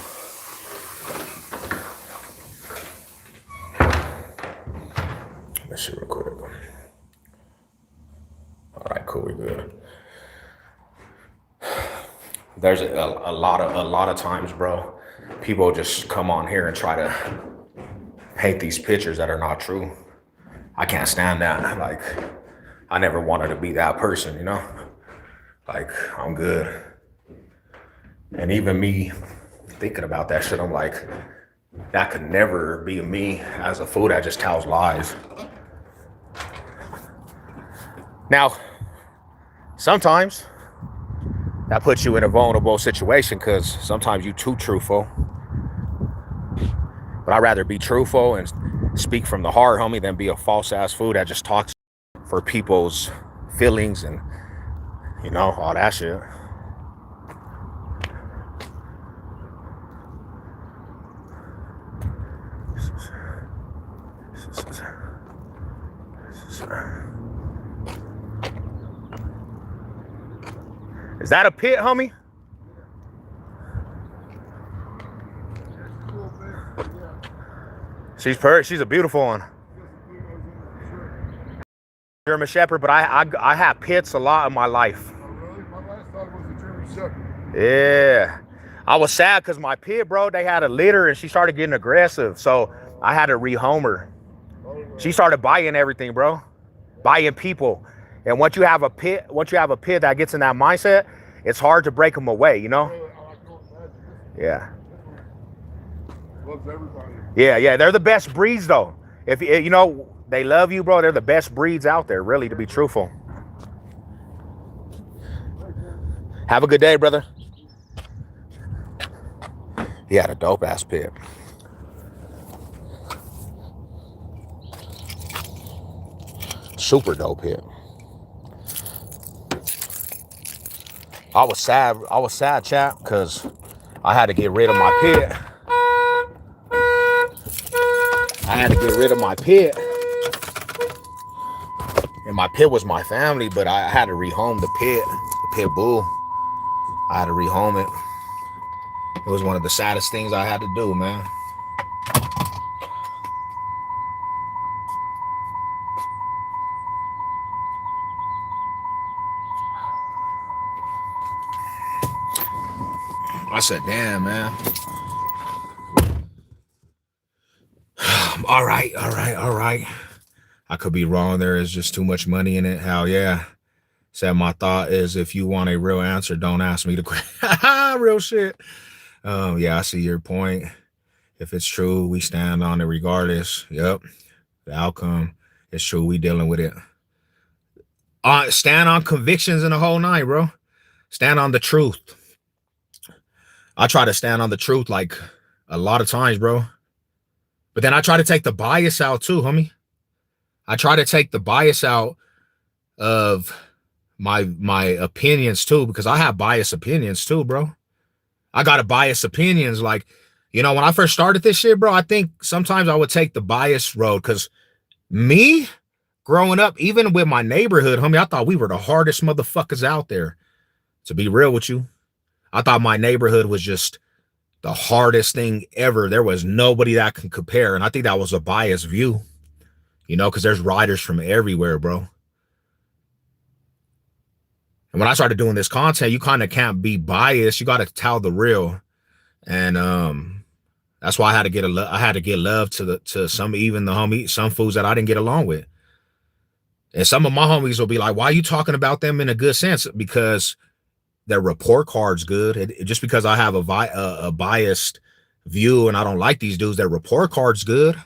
S1: Let's see real quick. All right, cool, we good. There's a lot of times, bro, people just come on here and try to paint these pictures that are not true. I can't stand that. Like, I never wanted to be that person, you know? Like, I'm good. And even me thinking about that shit, I'm like, that could never be me as a fool that just tells lies. Now, sometimes that puts you in a vulnerable situation because sometimes you're too truthful. But I'd rather be truthful and speak from the heart, homie, than be a false ass fool that just talks for people's feelings and, you know, all that shit. Is that a pit, homie? She's a beautiful one. German Shepherd, but I have pits a lot in my life.
S2: Oh, really? My last dog was a German Shepherd.
S1: Yeah. I was sad because my pit, bro, they had a litter and she started getting aggressive. So I had to rehome her. She started biting everything, bro. Biting people. And once you have a pit that gets in that mindset, it's hard to break them away, you know? Yeah.
S2: Loves everybody.
S1: Yeah, they're the best breeds though. If you know, they love you, bro. They're the best breeds out there, really, to be truthful. Have a good day, brother. He had a dope ass pit. Super dope pit. I was sad, chap, because I had to get rid of my pit. And my pit was my family, but I had to rehome the pit bull. I had to rehome it. It was one of the saddest things I had to do, man. I said, damn, man. All right. I could be wrong. There is just too much money in it. Hell yeah. Said my thought is if you want a real answer, don't ask me to quit. Real shit. Yeah, I see your point. If it's true, we stand on it regardless. Yep. The outcome is true. We dealing with it. Stand on convictions and the whole nine, bro. Stand on the truth. I try to stand on the truth like a lot of times, bro. But then I try to take the bias out too, homie. I try to take the bias out of my opinions too, because I have biased opinions too, bro. I got a biased opinions. Like, you know, when I first started this shit, bro, I think sometimes I would take the bias road because me growing up, even with my neighborhood, homie, I thought we were the hardest motherfuckers out there. To be real with you, I thought my neighborhood was just the hardest thing ever. There was nobody that can compare. And I think that was a biased view, you know, because there's riders from everywhere, bro. And when I started doing this content, you kind of can't be biased. You got to tell the real. And that's why I had to get love to some, even the homie, some fools that I didn't get along with. And some of my homies will be like, why are you talking about them in a good sense? Because their report card's good. Just because I have a biased view and I don't like these dudes, their report card's good.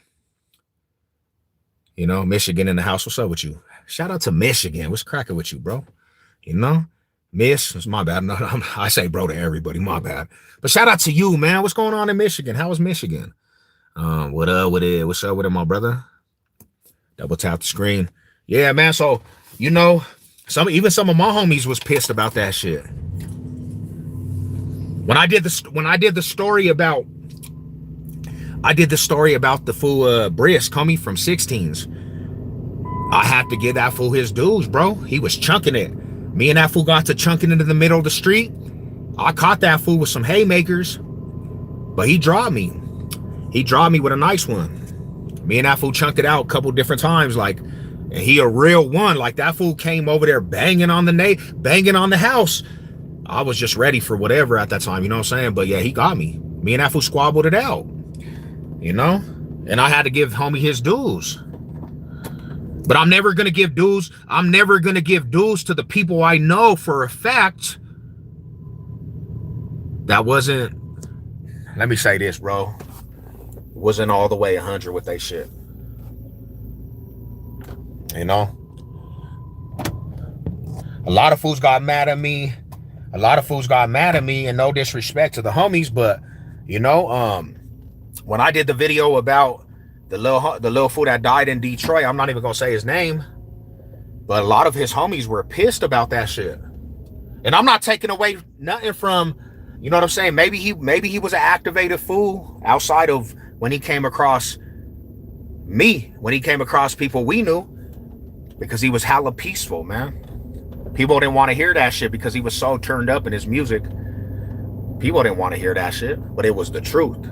S1: You know, Michigan in the house. What's up with you? Shout out to Michigan. What's cracking with you, bro? You know, Miss, it's my bad. No, I say bro to everybody, my bad. But shout out to you, man. What's going on in Michigan? How is Michigan? What up with it? What's up with it, my brother? Double tap the screen. Yeah, man. So, you know, Even some of my homies was pissed about that shit. When I did the story about the fool Brisk homie from 16s, I had to give that fool his dues, bro. He was chunking it. Me and that fool got to chunking into the middle of the street. I caught that fool with some haymakers, but he dropped me. He dropped me with a nice one. Me and that fool chunked it out a couple different times, like, and he a real one. Like, that fool came over there banging on the house. I was just ready for whatever at that time, you know what I'm saying? But yeah, he got me. Me and that fool squabbled it out, you know? And I had to give homie his dues. But I'm never gonna give dues. I'm never gonna give dues to the people I know for a fact that wasn't, let me say this, bro, wasn't all the way 100 with they shit. You know? A lot of fools got mad at me. And no disrespect to the homies, but you know, when I did the video about the little fool that died in Detroit, I'm not even gonna say his name, but a lot of his homies were pissed about that shit. And I'm not taking away nothing from, you know what I'm saying? Maybe he was an activated fool outside of when he came across me, when he came across people we knew, because he was hella peaceful, man. People didn't want to hear that shit because he was so turned up in his music. People didn't want to hear that shit, but it was the truth.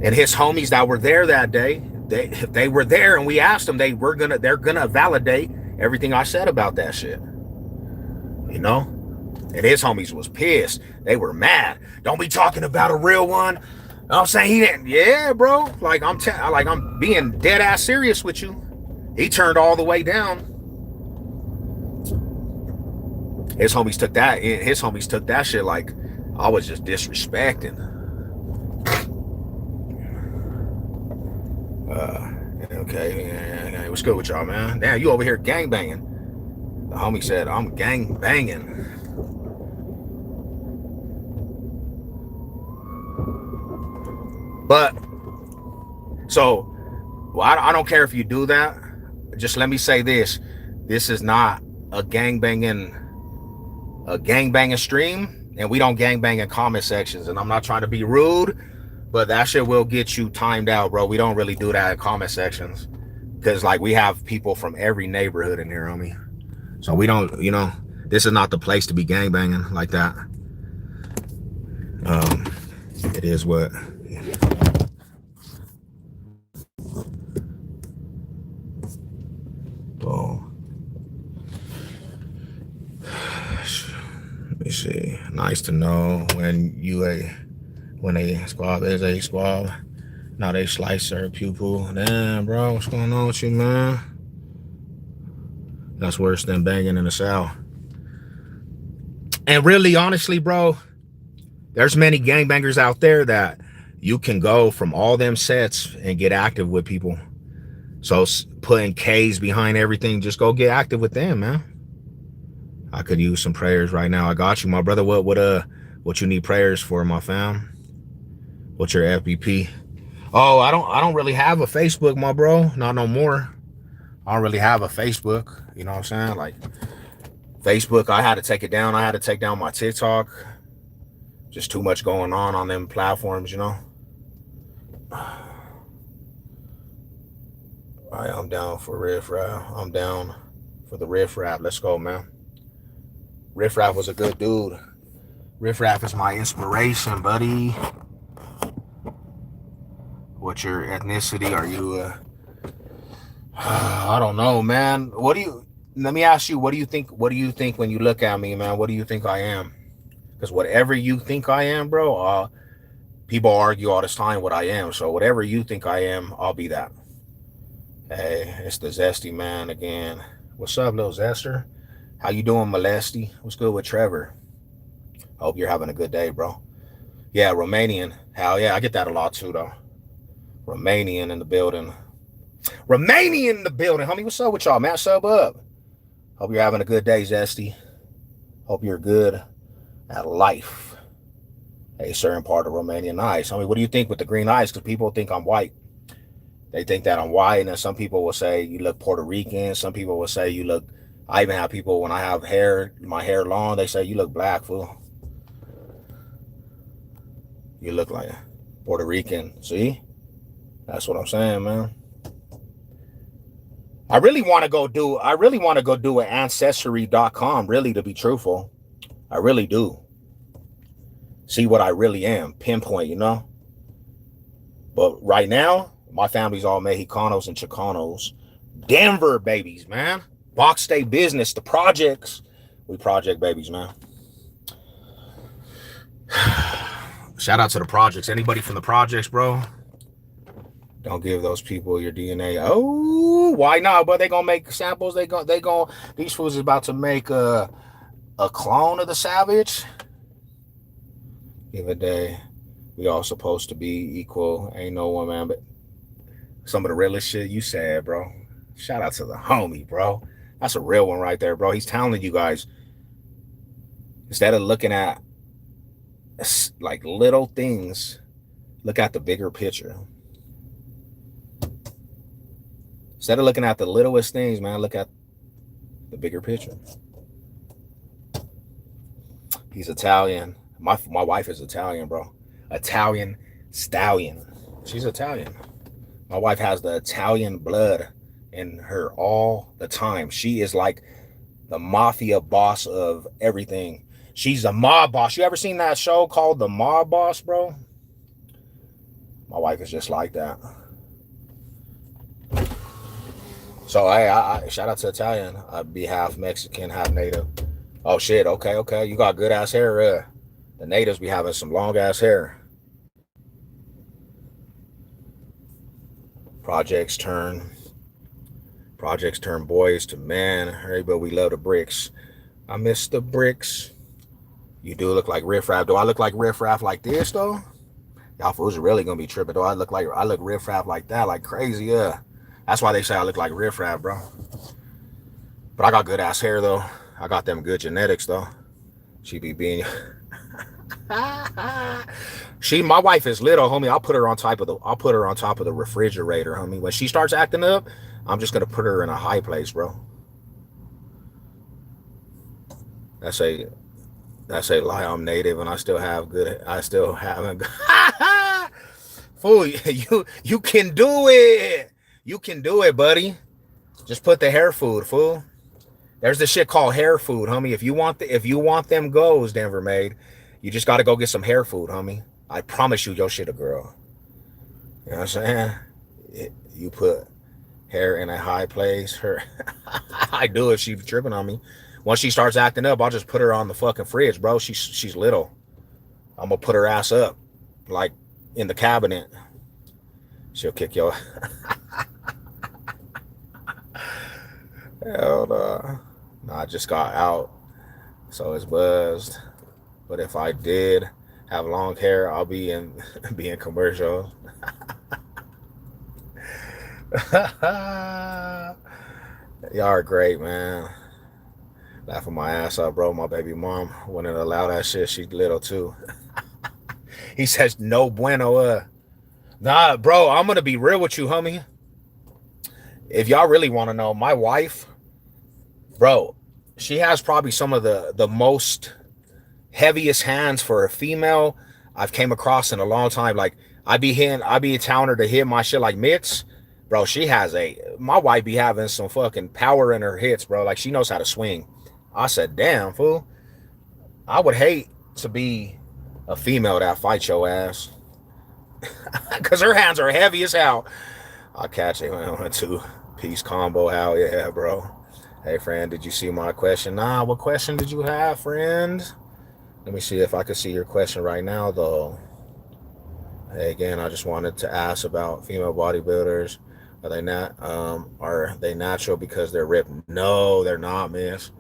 S1: And his homies that were there that day, they were there, and we asked them, they're gonna validate everything I said about that shit. You know? And his homies was pissed. They were mad. Don't be talking about a real one. I'm saying he didn't. Yeah, bro. Like I'm being dead ass serious with you. He turned all the way down. His homies took that shit like I was just disrespecting. Okay, what's good with y'all, man? Damn, you over here gang banging. The homie said, I'm gang banging. But, so, well, I don't care if you do that. Just let me say this. This is not a gang banging stream, and we don't gang bang in comment sections. And I'm not trying to be rude, but that shit will get you timed out, bro. We don't really do that in comment sections because, like, we have people from every neighborhood in here, homie. So we don't, you know, this is not the place to be gang banging like that. It is what. Oh. Let me see. Nice to know when a squab is a squab. Now they slice her pupil. Damn, bro, what's going on with you, man? That's worse than banging in the South. And really, honestly, bro, there's many gangbangers out there that you can go from all them sets and get active with people. So putting K's behind everything, just go get active with them, man. I could use some prayers right now. I got you, my brother. What you need prayers for, my fam? What's your FBP? Oh, I don't really have a Facebook, my bro. Not no more. I don't really have a Facebook. You know what I'm saying? Like Facebook, I had to take it down. I had to take down my TikTok. Just too much going on them platforms, you know. All right, I'm down for Riff Rap. I'm down for the Riff Rap. Let's go, man. Riff Rap was a good dude. Riff Rap is my inspiration, buddy. What's your ethnicity? Are you I don't know, man. Let me ask you, what do you think when you look at me, man? What do you think I am? Because whatever you think I am, bro, people argue all this time what I am. So whatever you think I am, I'll be that. Hey, it's the Zesty man again. What's up, little Zester? How you doing, Molesty? What's good with Trevor? Hope you're having a good day, bro. Yeah, Romanian. Hell yeah, I get that a lot too, though. Romanian in the building. Romanian in the building. Homie, what's up with y'all, man? Sub up. Hope you're having a good day, Zesty. Hope you're good at life. A certain part of Romania, nice. Homie, what do you think with the green eyes? Because people think I'm white. They think that I'm white, and then some people will say you look Puerto Rican. Some people will say you look I even have people, when I have my hair long, they say, you look black, fool. You look like Puerto Rican. See? That's what I'm saying, man. I really want to go do an ancestry.com, really, to be truthful. I really do. See what I really am, pinpoint, you know? But right now, my family's all Mexicanos and Chicanos. Denver babies, man. Box State business, the projects. We project babies, man. Shout out to the projects. Anybody from the projects, bro? Don't give those people your DNA. Oh, why not? But they gonna make samples. These fools is about to make a clone of the Savage. Give a day. We all supposed to be equal. Ain't no one, man. But some of the realest shit you said, bro. Shout out to the homie, bro. That's a real one right there, bro. He's telling you guys, instead of looking at like little things, look at the bigger picture. Instead of looking at the littlest things, man, look at the bigger picture. He's Italian. My wife is Italian, bro. Italian stallion. She's Italian. My wife has the Italian blood in her all the time. She is like the mafia boss of everything. She's a mob boss. You ever seen that show called The Mob Boss, bro? My wife is just like that. So I shout out to Italian. I'd be half Mexican, half native. Oh shit, okay. You got good ass hair. The natives be having some long ass hair. Projects turn boys to men. Everybody, we love the bricks. I miss the bricks. You do look like riffraff. Do I look like riffraff like this though? Y'all fools are really gonna be tripping. Do I look riffraff like that, like crazy? Yeah. That's why they say I look like riffraff, bro. But I got good ass hair though. I got them good genetics though. She be being my wife is little, homie. I'll put her on top of the refrigerator, homie. When she starts acting up, I'm just gonna put her in a high place, bro. That's a lie. I'm native and I still haven't. Fool, you can do it. You can do it, buddy. Just put the hair food, fool. There's this shit called hair food, homie. If you want them goals, Denver made, you just got to go get some hair food, homie. I promise you, your shit a girl. You know what I'm saying? You put hair in a high place. I do if she's tripping on me. Once she starts acting up, I'll just put her on the fucking fridge, bro. She's little. I'm gonna put her ass up, like in the cabinet. She'll kick your. Hell no. No, I just got out, so it's buzzed. But if I did have long hair, I'll be in commercials. Y'all are great, man. Laughing my ass off, bro. My baby mom wouldn't allow that shit. She's little too. He says no bueno. Nah, bro, I'm gonna be real with you, homie. If y'all really want to know, my wife, bro, she has probably some of the most heaviest hands for a female I've came across in a long time. Like I be telling her to hit my shit like mitts. Bro, my wife be having some fucking power in her hits, bro. Like she knows how to swing. I said, damn, fool. I would hate to be a female that fight your ass. Because her hands are heavy as hell. I'll catch it when I want to. Peace combo, hell yeah, bro. Hey, friend, did you see my question? Nah, what question did you have, friend? Let me see if I can see your question right now, though. Hey, again, I just wanted to ask about female bodybuilders. Are they natural because they're ripped? No, they're not, miss.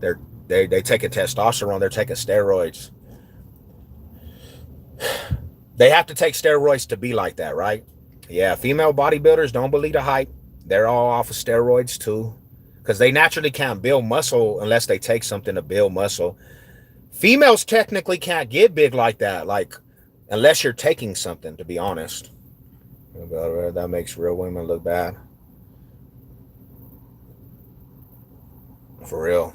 S1: They taking testosterone. They're taking steroids. They have to take steroids to be like that, right? Yeah, female bodybuilders, don't believe the hype. They're all off of steroids too, because they naturally can't build muscle unless they take something to build muscle. Females technically can't get big like that, like unless you're taking something, to be honest. That makes real women look bad. For real.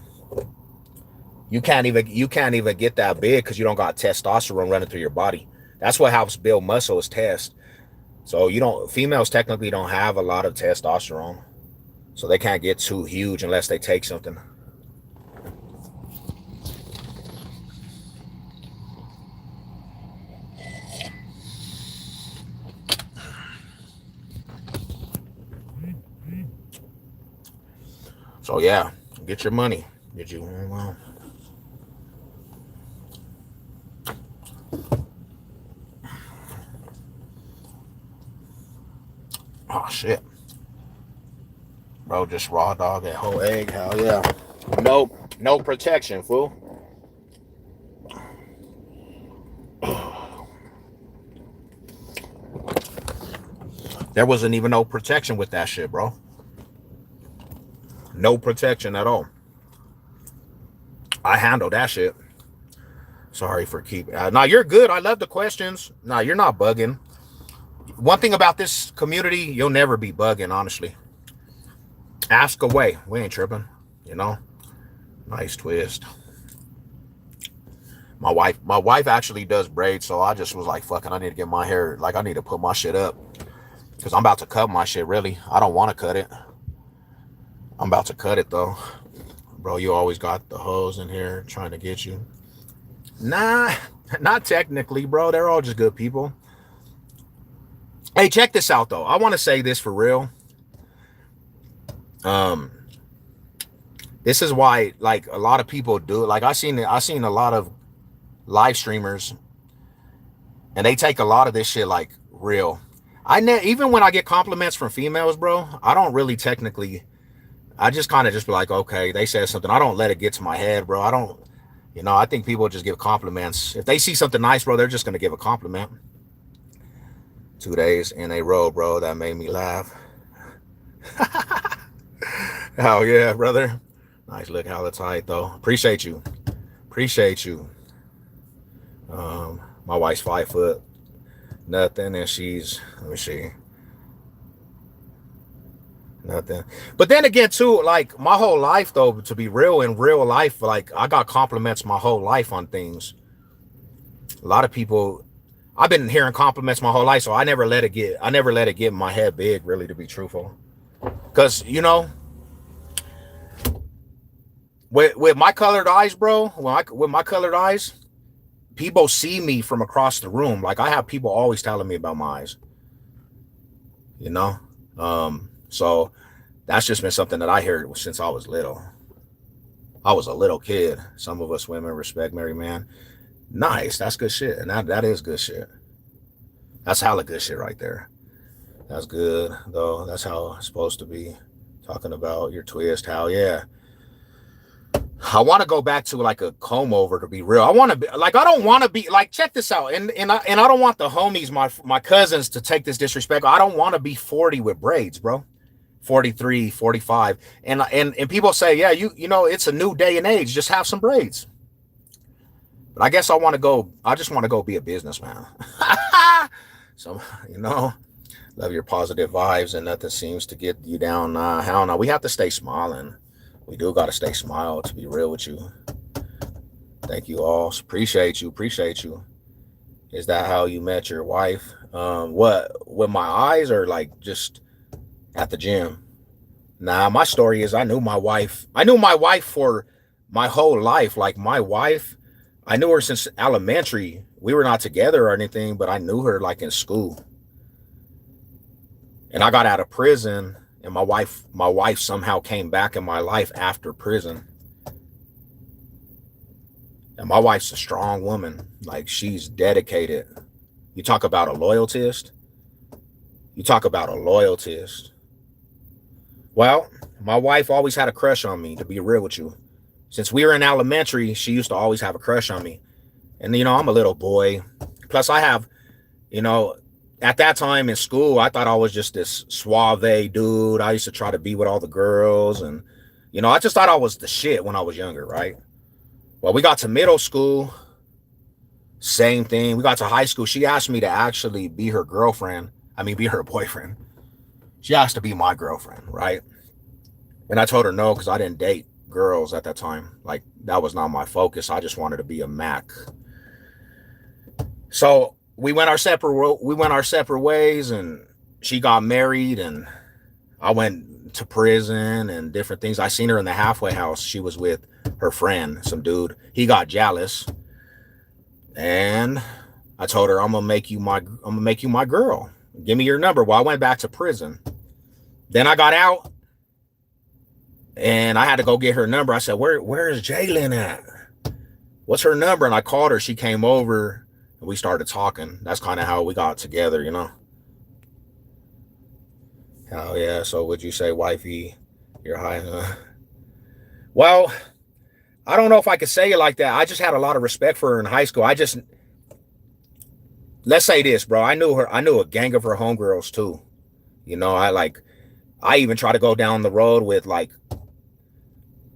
S1: You can't even get that big because you don't got testosterone running through your body. That's what helps build muscle is test. So females technically don't have a lot of testosterone. So they can't get too huge unless they take something. So yeah, get your money. Did you? Well, oh shit, bro, just raw dog that whole egg. Hell yeah. No protection, fool. There wasn't even no protection with that shit, bro. No protection at all. I handled that shit. Sorry for keeping. Nah, you're good. I love the questions. Nah, you're not bugging. One thing about this community, you'll never be bugging, honestly. Ask away. We ain't tripping, you know? Nice twist. My wife actually does braids, so I just was like, fucking, I need to get my hair, like, I need to put my shit up. Because I'm about to cut my shit, really. I don't want to cut it. I'm about to cut it, though. Bro, you always got the hoes in here trying to get you. Nah, not technically, bro. They're all just good people. Hey, check this out, though. I want to say this for real. This is why, like, a lot of people do it. Like, I seen a lot of live streamers, and they take a lot of this shit, like, real. Even when I get compliments from females, bro, I don't really technically... I just kind of just be like, okay, they said something. I don't let it get to my head, bro. I don't, I think people just give compliments. If they see something nice, bro, they're just going to give a compliment. 2 days in a row, bro. That made me laugh. Hell yeah, brother. Nice look, hella tight, though. Appreciate you. My wife's 5 foot. Nothing, and she's, let me see. Nothing. But then again, too, like, my whole life, though, to be real, in real life, like, I got compliments my whole life on things. A lot of people, I've been hearing compliments my whole life, so I never let it get in my head big, really, to be truthful. Because, with my colored eyes, bro, with my colored eyes, people see me from across the room. Like, I have people always telling me about my eyes. So that's just been something that I heard since I was little. I was a little kid. Some of us women respect married man. Nice. That's good shit. And that is good shit. That's hella good shit right there. That's good, though. That's how it's supposed to be. Talking about your twist. How, yeah. I want to go back to like a comb over, to be real. I want to be like, I don't want to be like, check this out. And I don't want the homies, my cousins, to take this disrespect. I don't want to be 40 with braids, bro. 43, 45. And people say, yeah, it's a new day and age. Just have some braids. But I guess I just want to go be a businessman. So, love your positive vibes and nothing seems to get you down. Hell no. We have to stay smiling. We do got to stay smile, to be real with you. Thank you all. Appreciate you. Is that how you met your wife? What, with my eyes or like just at the gym? Nah, my story is I knew my wife for my whole life. Like, my wife, I knew her since elementary. We were not together or anything, but I knew her like in school. And I got out of prison, and my wife somehow came back in my life after prison. And my wife's a strong woman. Like, she's dedicated. You talk about a loyalist. Well, my wife always had a crush on me, to be real with you. Since we were in elementary, she used to always have a crush on me. And, I'm a little boy. Plus, I have, at that time in school, I thought I was just this suave dude. I used to try to be with all the girls. And, I just thought I was the shit when I was younger, right? Well, we got to middle school. Same thing. We got to high school. She asked me to actually be her girlfriend. Be her boyfriend. She asked to be my girlfriend, right? And I told her no, because I didn't date girls at that time. Like, that was not my focus. I just wanted to be a Mac. So we went our separate ways, and she got married, and I went to prison and different things. I seen her in the halfway house. She was with her friend, some dude. He got jealous, and I told her, I'm gonna make you my girl. Give me your number. Well, I went back to prison. Then I got out, and I had to go get her number. I said, where is Jalen at? What's her number? And I called her. She came over, and we started talking. That's kind of how we got together, you know. Oh yeah. So would you say, wifey, you're high? Well, I don't know if I could say it like that. I just had a lot of respect for her in high school. Let's say this, bro. I knew a gang of her homegirls too. You know, I even tried to go down the road with like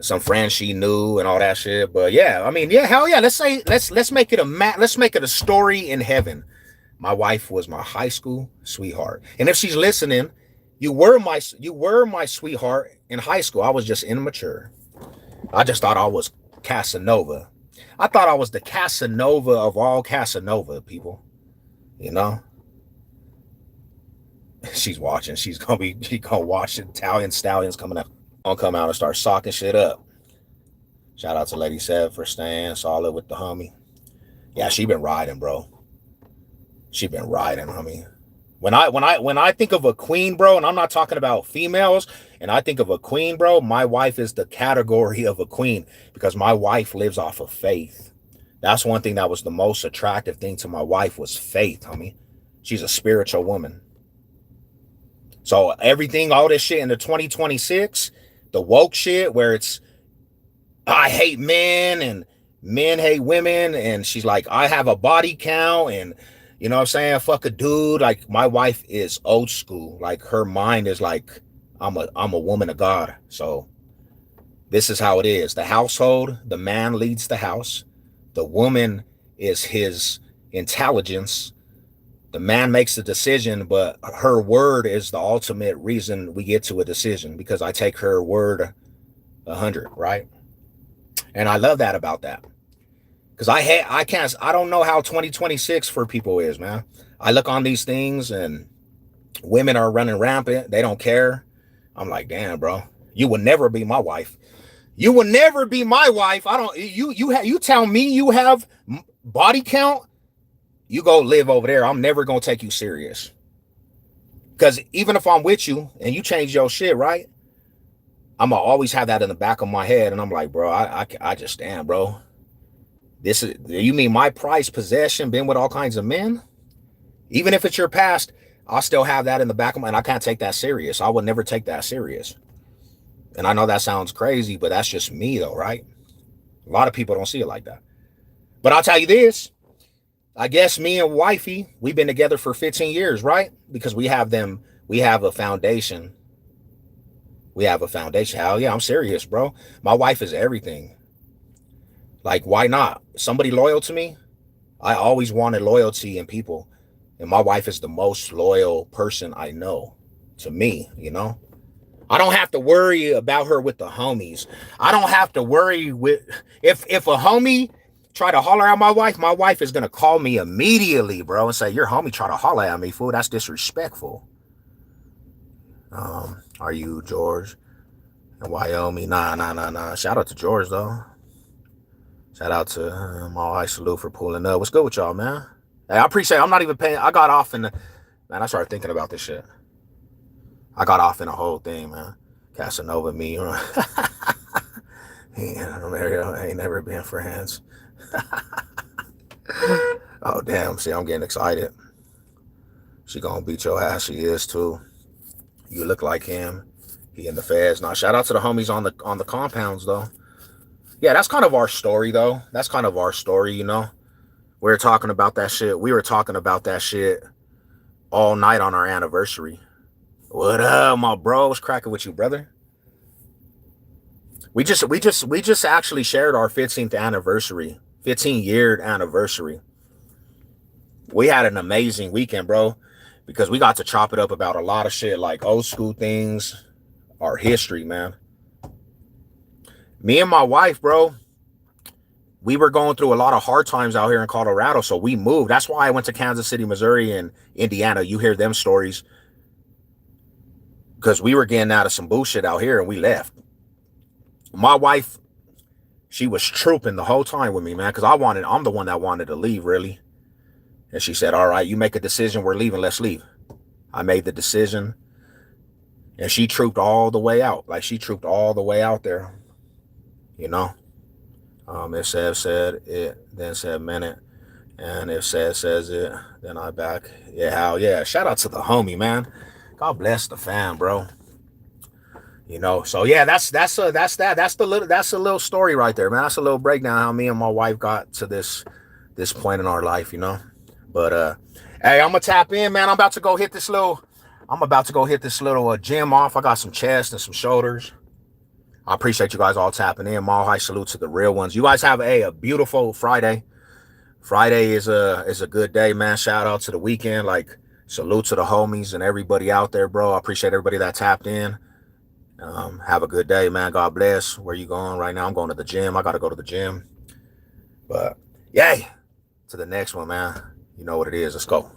S1: some friends she knew and all that shit. But yeah, I mean, yeah, hell yeah. Let's make it a story in heaven. My wife was my high school sweetheart. And if she's listening, you were my sweetheart in high school. I was just immature. I just thought I was Casanova. I thought I was the Casanova of all Casanova people. You know? She's watching. She's gonna watch Italian Stallions coming up. Gonna come out and start socking shit up. Shout out to Lady Sev for staying solid with the homie. Yeah, she been riding, bro. She been riding, homie. When I think of a queen, bro, and I'm not talking about females, and I think of a queen, bro, my wife is the category of a queen because my wife lives off of faith. That's one thing that was the most attractive thing to my wife was faith, homie. She's a spiritual woman. So everything, all this shit in the 2026, the woke shit where it's, I hate men and men hate women. And she's like, I have a body count and, you know what I'm saying? Fuck a dude. Like, my wife is old school. Like, her mind is like, I'm a woman of God. So this is how it is. The household, the man leads the house. The woman is his intelligence. The man makes the decision, but her word is the ultimate reason we get to a decision because I take her word 100, right? And I love that about that. Because I don't know how 2026 for people is, man. I look on these things and women are running rampant. They don't care. I'm like, damn, bro, you will never be my wife. You will never be my wife. You tell me you have body count, you go live over there. I'm never going to take you serious. Because even if I'm with you and you change your shit, right? I'm going to always have that in the back of my head. And I'm like, bro, I just stand, bro. You mean my prized possession, been with all kinds of men? Even if it's your past, I'll still have that in the back of my mind. I can't take that serious. I would never take that serious. And I know that sounds crazy, but that's just me though, right? A lot of people don't see it like that. But I'll tell you this. I guess me and wifey, we've been together for 15 years, right? Because we have a foundation. We have a foundation. Hell yeah, I'm serious, bro. My wife is everything. Like, why not? Somebody loyal to me? I always wanted loyalty in people. And my wife is the most loyal person I know to me, you know? I don't have to worry about her with the homies. I don't have to worry with, if a homie try to holler at my wife is going to call me immediately, bro, and say, your homie try to holler at me, fool. That's disrespectful. Are you George in Wyoming? Nah. Shout out to George, though. Shout out to my wife, salute for pulling up. What's good with y'all, man? Hey, I appreciate it. I'm not even paying. I got off in the, man, I started thinking about this shit. I got off in the whole thing, man. Casanova, me. Mario ain't never been friends. Oh, damn. See, I'm getting excited. She gonna beat your ass. She is, too. You look like him. He in the feds. Now, shout out to the homies on the compounds, though. Yeah, that's kind of our story, though. That's kind of our story, you know. We were talking about that shit. We were talking about that shit all night on our anniversary. What up, my bro? What's cracking with you, brother? We just actually shared our 15th anniversary, 15-year anniversary. We had an amazing weekend, bro, because we got to chop it up about a lot of shit, like old school things, our history, man. Me and my wife, bro, we were going through a lot of hard times out here in Colorado, so we moved. That's why I went to Kansas City, Missouri, and Indiana. You hear them stories because we were getting out of some bullshit out here, and we left. My wife, she was trooping the whole time with me, man, because I'm the one that wanted to leave, really. And she said, all right, you make a decision, we're leaving, let's leave. I made the decision, and she trooped all the way out. Like, she trooped all the way out there, you know. It said it, then said minute, and if says it, then I back. Yeah, hell yeah. Shout out to the homie, man. God bless the fam, bro. You know, so yeah, that's a little story right there, man. That's a little breakdown how me and my wife got to this point in our life, you know. But hey, I'm gonna tap in, man. I'm about to go hit this little gym off. I got some chest and some shoulders. I appreciate you guys all tapping in. Mile high salute to the real ones. You guys have a beautiful Friday. Friday is a good day, man. Shout out to the weekend. Like, salute to the homies and everybody out there, bro. I appreciate everybody that tapped in. Have a good day, man. God bless. Where you going right now? I'm going to the gym. I got to go to the gym. But yay, to the next one, man. You know what it is. Let's go.